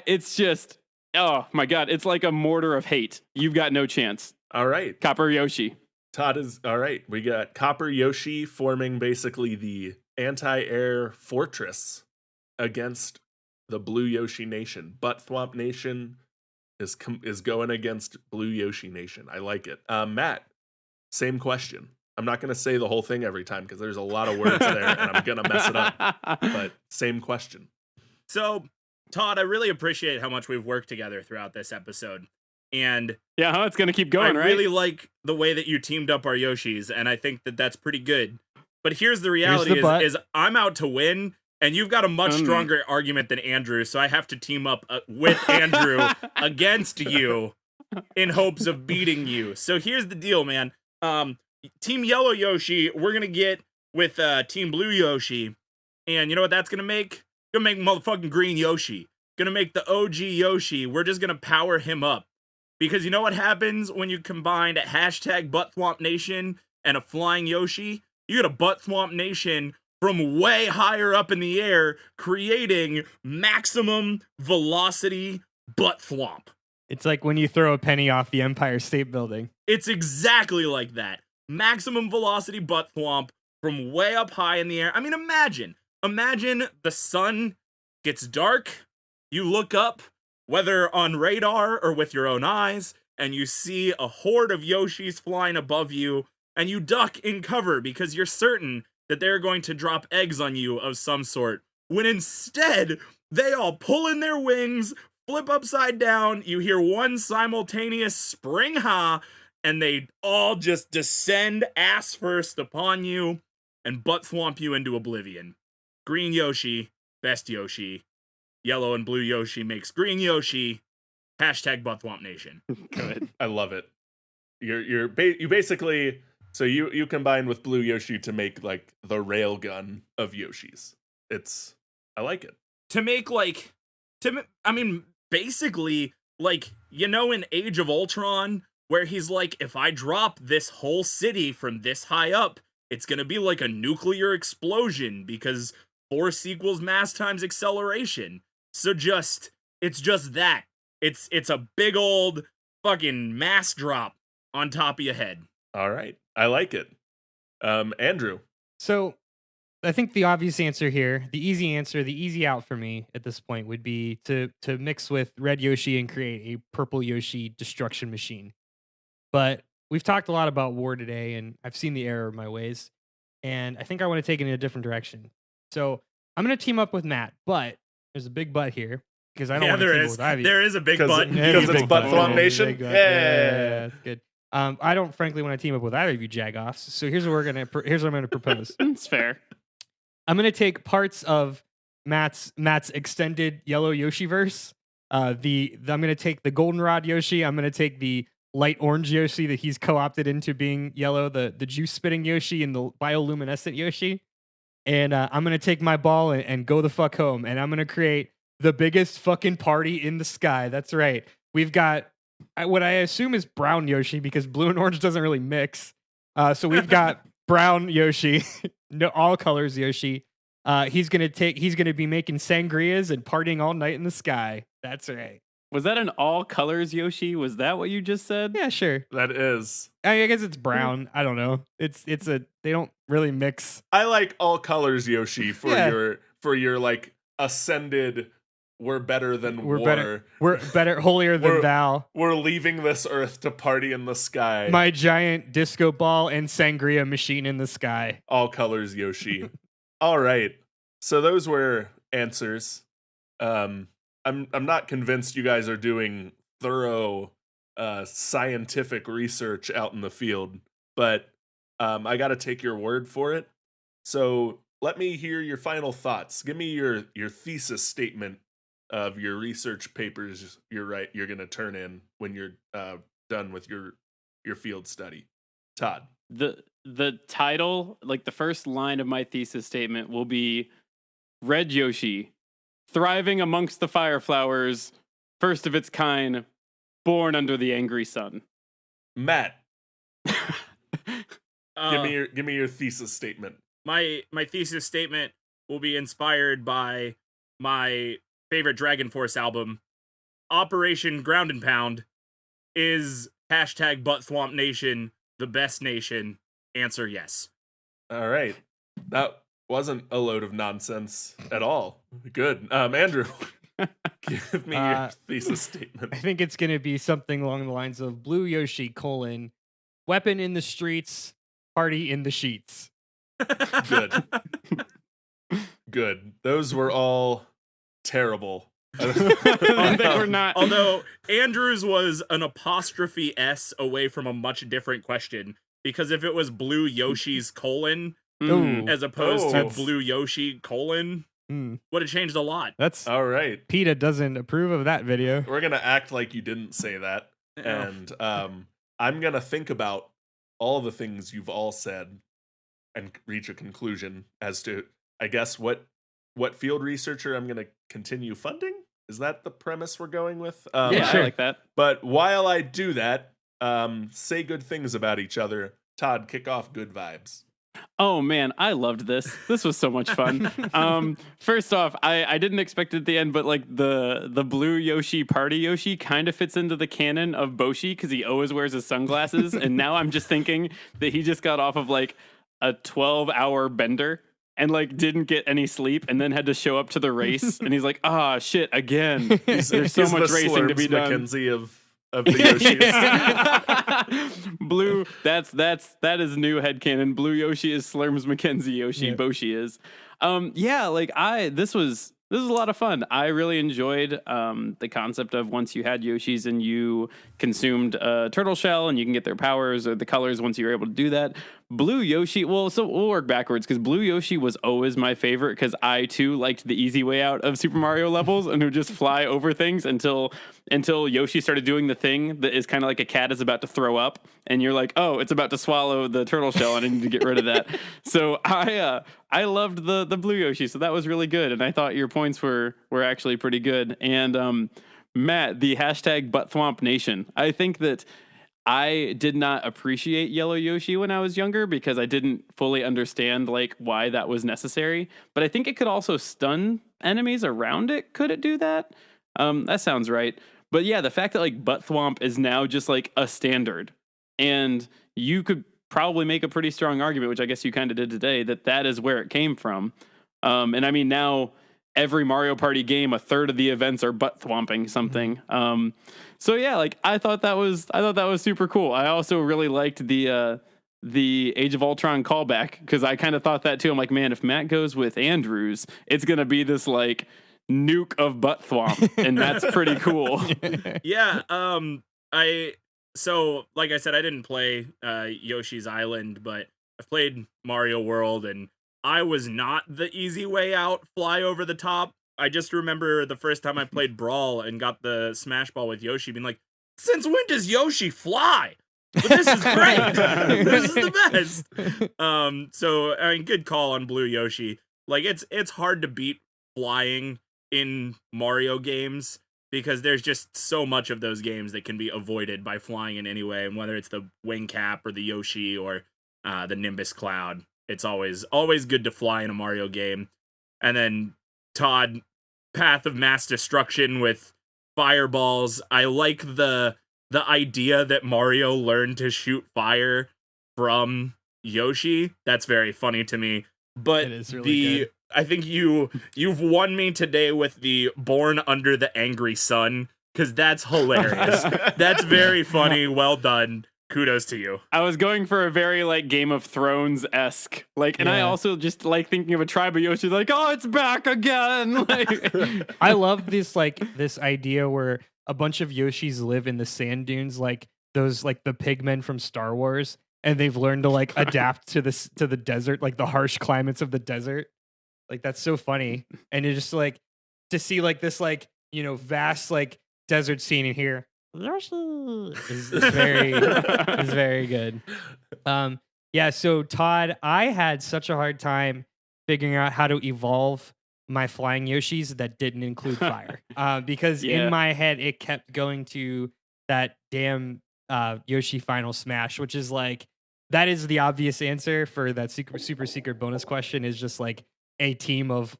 it's just... oh my God, it's like a mortar of hate. You've got no chance. All right. Copper Yoshi. Todd is all right. We got Copper Yoshi forming basically the anti-air fortress against the Blue Yoshi Nation. Butt-thwomp Nation is going against Blue Yoshi Nation. I like it. Matt, same question. I'm not going to say the whole thing every time because there's a lot of words there and I'm going to mess it up. But same question. So, Todd, I really appreciate how much we've worked together throughout this episode. And yeah, it's going to keep going, I right? really like the way that you teamed up our Yoshis, and I think that that's pretty good. But here's the reality: is I'm out to win, and you've got a much stronger argument than Andrew, so I have to team up with Andrew against you in hopes of beating you. So here's the deal, man. Team Yellow Yoshi, we're gonna get with Team Blue Yoshi, and you know what that's gonna make? Gonna make motherfucking Green Yoshi. Gonna make the OG Yoshi. We're just gonna power him up. Because you know what happens when you combine a hashtag butt-thwomp nation and a flying Yoshi? You get a butt-thwomp nation from way higher up in the air, creating maximum velocity butt-thwomp. It's like when you throw a penny off the Empire State Building. It's exactly like that. Maximum velocity butt-thwomp from way up high in the air. I mean, imagine the sun gets dark, you look up, whether on radar or with your own eyes, and you see a horde of Yoshis flying above you, and you duck in cover because you're certain that they're going to drop eggs on you of some sort, when instead, they all pull in their wings, flip upside down, you hear one simultaneous spring ha, and they all just descend ass first upon you, and butt thwomp you into oblivion. Green Yoshi, best Yoshi. Yellow and Blue Yoshi makes Green Yoshi. Hashtag butt-thwomp nation. Good. I love it. You basically, so you combine with Blue Yoshi to make like the railgun of Yoshis. I like it. Basically, like, you know, in Age of Ultron, where he's like, if I drop this whole city from this high up, it's gonna be like a nuclear explosion because force equals mass times acceleration. So it's just that. It's a big old fucking mass drop on top of your head. All right. I like it. Andrew. So I think the obvious answer here, the easy out for me at this point would be to mix with Red Yoshi and create a purple Yoshi destruction machine. But we've talked a lot about war today, and I've seen the error of my ways, and I think I want to take it in a different direction. So I'm going to team up with Matt, but there's a big but here because I don't want to team up with either. There is a big but. Because it's butt-thwomp nation? Yeah, that's good. I don't frankly want to team up with either of you jagoffs. So here's what I'm going to propose. It's fair. I'm going to take parts of Matt's extended Yellow Yoshi verse. I'm going to take the Goldenrod Yoshi. I'm going to take the light orange Yoshi that he's co-opted into being yellow, the juice spitting Yoshi and the bioluminescent Yoshi. And I'm going to take my ball and go the fuck home. And I'm going to create the biggest fucking party in the sky. That's right. We've got what I assume is brown Yoshi because blue and orange doesn't really mix. So we've got brown Yoshi, no, all colors Yoshi. He's going to be making sangrias and partying all night in the sky. That's right. Was that an all colors Yoshi? Was that what you just said? Yeah, sure. That is. I guess it's brown. I don't know. They don't really mix. I like all colors Yoshi for Yeah. your like ascended. We're better than We're war. better. We're better, holier than thou. We're leaving this earth to party in the sky. My giant disco ball and sangria machine in the sky. All colors Yoshi. All right. So those were answers. I'm not convinced you guys are doing thorough scientific research out in the field, but I got to take your word for it. So let me hear your final thoughts. Give me your thesis statement of your research papers you're going to turn in when you're done with your field study. Todd. The title, like the first line of my thesis statement will be Red Yoshi, thriving amongst the fire flowers, first of its kind, born under the angry sun. Matt. Give me your thesis statement. My thesis statement will be inspired by my favorite Dragon Force album. Operation Ground and Pound is hashtag butt-thwomp nation the best nation. Answer yes. All right. That wasn't a load of nonsense at all. Good. Andrew, give me your thesis statement. I think it's going to be something along the lines of Blue Yoshi, weapon in the streets, party in the sheets. Good. Good. Those were all terrible. They were not. Although Andrew's was an apostrophe S away from a much different question. Because if it was Blue Yoshi's : Ooh. as opposed to That's- Blue Yoshi : would have changed a lot. That's All right. PETA doesn't approve of that video. We're going to act like you didn't say that. Yeah. And I'm going to think about all the things you've all said and reach a conclusion as to, I guess, what field researcher I'm going to continue funding. Is that the premise we're going with? Yeah, sure. I like that. But while I do that, say good things about each other. Todd, kick off good vibes. Oh man, I loved this. This was so much fun. First off, I didn't expect it at the end, but like the Blue Yoshi Party Yoshi kind of fits into the canon of Boshi because he always wears his sunglasses, and now I'm just thinking that he just got off of like a 12-hour bender and like didn't get any sleep and then had to show up to the race, and he's like, ah, shit, again. There's so much the racing to be Slurms done. McKenzie of the Yoshis. Blue, that is new headcanon. Blue Yoshi is Slurms McKenzie Yoshi. Yeah. Boshi is. Yeah, like this was a lot of fun. I really enjoyed the concept of once you had Yoshis and you consumed a turtle shell and you can get their powers or the colors once you're able to do that. Blue Yoshi, well, so we'll work backwards because Blue Yoshi was always my favorite because I too liked the easy way out of Super Mario levels and would just fly over things until Yoshi started doing the thing that is kind of like a cat is about to throw up and you're like, oh, it's about to swallow the turtle shell and I need to get rid of that. So I loved the Blue Yoshi, so that was really good, and I thought your points were actually pretty good. And Matt, the hashtag butt-thwomp nation, I think that I did not appreciate Yellow Yoshi when I was younger because I didn't fully understand like why that was necessary. But I think it could also stun enemies around it. Could it do that? That sounds right. But yeah, the fact that like butt-thwomp is now just like a standard, and you could probably make a pretty strong argument, which I guess you kind of did today, that is where it came from. And I mean, now every Mario Party game, a third of the events are butt-thwomping something. So yeah, like I thought that was super cool. I also really liked the Age of Ultron callback because I kind of thought that too. I'm like, man, if Matt goes with Andrews, it's gonna be this like nuke of butt-thwomp, and that's pretty cool. Yeah. So like I said, I didn't play Yoshi's Island, but I've played Mario World, and I was not the easy way out, fly over the top. I just remember the first time I played Brawl and got the Smash Ball with Yoshi, being like, since when does Yoshi fly? But this is great. This is the best. So I mean, good call on Blue Yoshi. Like it's hard to beat flying in Mario games because there's just so much of those games that can be avoided by flying in any way, and whether it's the wing cap or the Yoshi or the Nimbus Cloud, it's always good to fly in a Mario game. And then Todd, Path of Mass Destruction with fireballs. I like the idea that Mario learned to shoot fire from Yoshi. That's very funny to me. But It is really good. I think you've won me today with the Born Under the Angry Sun, because that's hilarious. That's very funny. Well done. Kudos to you. I was going for a very like Game of Thrones-esque, like, and I Yeah. also just like thinking of a tribe of Yoshi, like, oh, it's back again. Like, I love this idea where a bunch of Yoshis live in the sand dunes, like those like the pigmen from Star Wars, and they've learned to like adapt to the desert, like the harsh climates of the desert. Like that's so funny, and it's just like to see like this like vast like desert scene in here. Yoshi is very good. Yeah. So Todd, I had such a hard time figuring out how to evolve my flying Yoshis that didn't include fire, because Yeah. in my head it kept going to that damn Yoshi Final Smash, which is like that is the obvious answer for that super secret bonus question. Is just like a team of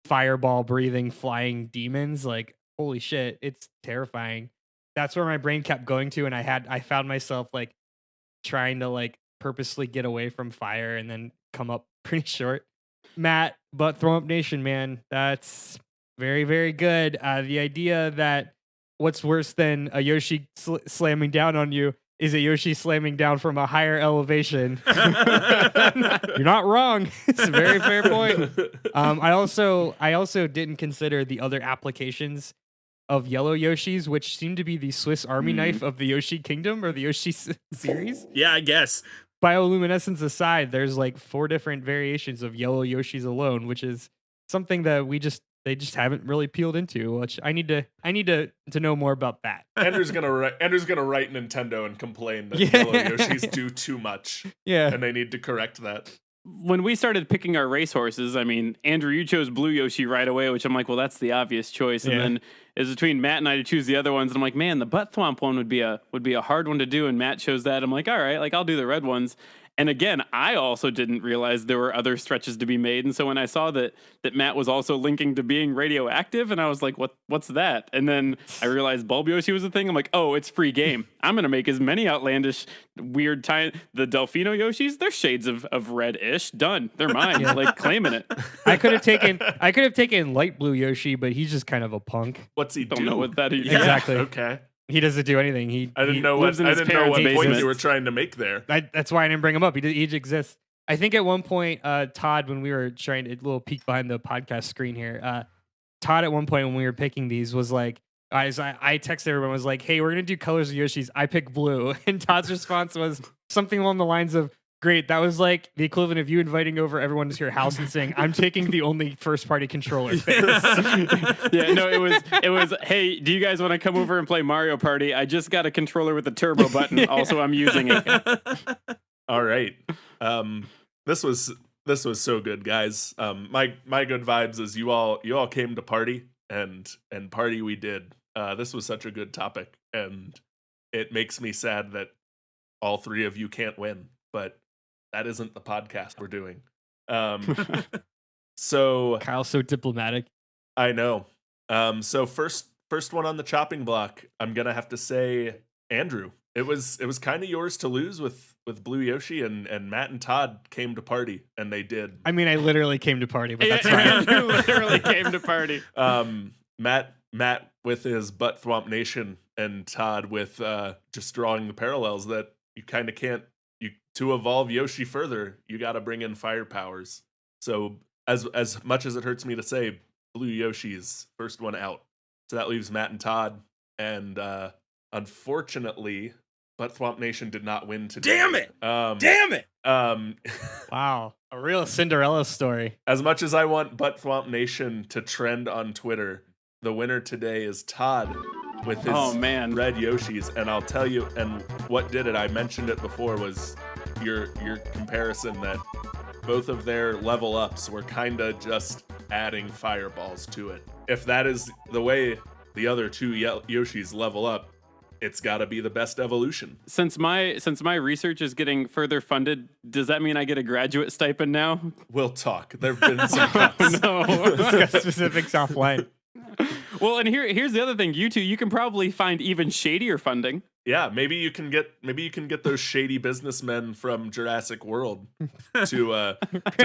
fireball breathing flying demons. Like holy shit, it's terrifying. That's where my brain kept going to, and I found myself like trying to like purposely get away from fire and then come up pretty short. Matt, but Thwomp Nation, man, that's very, very good. The idea that what's worse than a Yoshi slamming down on you is a Yoshi slamming down from a higher elevation. You're not wrong. It's a very fair point. I also didn't consider the other applications of Yellow Yoshis, which seem to be the Swiss Army knife of the Yoshi Kingdom or the Yoshi series. Yeah, I guess. bioluminescence aside, there's like 4 different variations of yellow Yoshis alone, which is something that they just haven't really peeled into. Which I need to know more about that. Andrew's gonna write Nintendo and complain that Yeah. Yellow Yoshis do too much, Yeah. and they need to correct that. When we started picking our racehorses, I mean, Andrew, you chose Blue Yoshi right away, which I'm like, well, that's the obvious choice. And Yeah. then it was between Matt and I to choose the other ones. And I'm like, man, the butt thwomp one would be a hard one to do. And Matt chose that. I'm like, all right, like I'll do the red ones. And again, I also didn't realize there were other stretches to be made. And so when I saw that Matt was also linking to being radioactive, and I was like, what's that? And then I realized Bulb Yoshi was a thing. I'm like, oh, it's free game. I'm going to make as many outlandish, weird the Delfino Yoshis, they're shades of red-ish. Done. They're mine. Like claiming it. I could have taken light blue Yoshi, but he's just kind of a punk. What's he Don't do? know what that is. Yeah, Exactly. Okay. He doesn't do anything. I didn't know lives what in his point parents' basement. you were trying to make there. That's why I didn't bring him up. He exists. I think at one point, Todd, when we were trying to, a little peek behind the podcast screen here, Todd at one point when we were picking these was like, I texted everyone, was like, hey, we're going to do colors of Yoshis. I pick blue. And Todd's response was something along the lines of, great. That was like the equivalent of you inviting over everyone to your house and saying, I'm taking the only first party controller. Yeah, no, it was, hey, do you guys want to come over and play Mario Party? I just got a controller with a turbo button. Also, I'm using it. All right. This was so good, guys. My good vibes is you all came to party and party we did. This was such a good topic, and it makes me sad that all 3 of you can't win, but that isn't the podcast we're doing. So Kyle's so diplomatic. I know. So first one on the chopping block, I'm gonna have to say Andrew. It was kind of yours to lose with Blue Yoshi, and Matt and Todd came to party, and they did. I mean, I literally came to party, but that's fine. Andrew literally came to party. Matt with his butt thwomp nation, and Todd with just drawing the parallels that you kind of can't. To evolve Yoshi further, you got to bring in fire powers. So as much as it hurts me to say, Blue Yoshi is first one out. So that leaves Matt and Todd. And unfortunately, Butt Thwomp Nation did not win today. Damn it! Damn it! Wow. A real Cinderella story. As much as I want Butt Thwomp Nation to trend on Twitter, the winner today is Todd with his Red Yoshis. And I'll tell you, and what did it, I mentioned it before, was your comparison that both of their level ups were kind of just adding fireballs to it. If that is the way the other 2 Yoshis level up, it's got to be the best evolution. Since my research is getting further funded, does that mean I get a graduate stipend now? We'll talk. There've been some cuts. No. Discuss specifics offline. Well, and here's the other thing. You can probably find even shadier funding. Yeah, maybe you can get those shady businessmen from Jurassic World to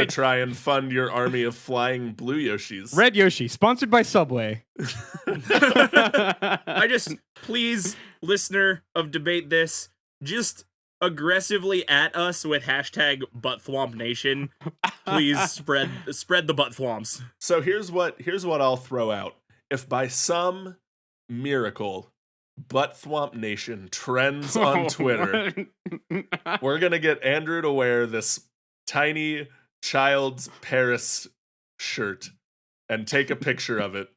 try and fund your army of flying Blue Yoshis. Red Yoshi, sponsored by Subway. Please, listener of Debate This, just aggressively at us with hashtag butt-thwomp-nation. Please spread the butt-thwomps. So here's what I'll throw out. If by some miracle butt-thwomp nation trends on Twitter, we're gonna get Andrew to wear this tiny child's Paris shirt and take a picture of it.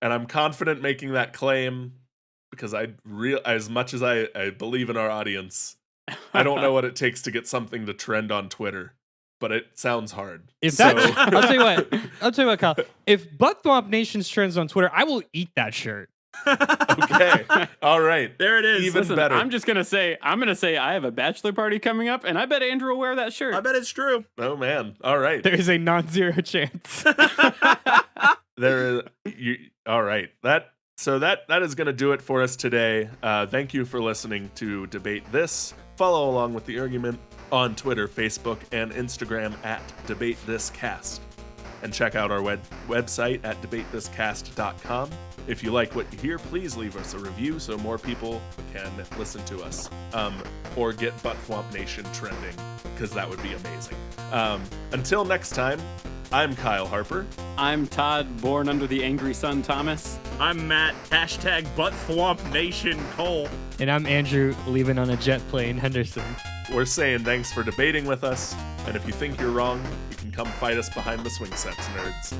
And I'm confident making that claim because as much as I believe in our audience, I don't know what it takes to get something to trend on Twitter, but it sounds hard. I'll tell you what, Kyle. If Butt Thwomp Nation's trends on Twitter, I will eat that shirt. Okay. All right. There it is. Even better. I'm gonna say I have a bachelor party coming up, and I bet Andrew will wear that shirt. I bet it's true. Oh man. All right. There is a non-zero chance. All right. That is going to do it for us today. Thank you for listening to Debate This. Follow along with the argument on Twitter, Facebook, and Instagram at DebateThisCast. And check out our website at debatethiscast.com. If you like what you hear, please leave us a review so more people can listen to us. Or get Butt Thwomp Nation trending, because that would be amazing. Until next time, I'm Kyle Harper. I'm Todd, born under the angry sun Thomas. I'm Matt, hashtag butt-thwomp nation Cole. And I'm Andrew, leaving on a jet plane, Henderson. We're saying thanks for debating with us, and if you think you're wrong, you can come fight us behind the swing sets, nerds.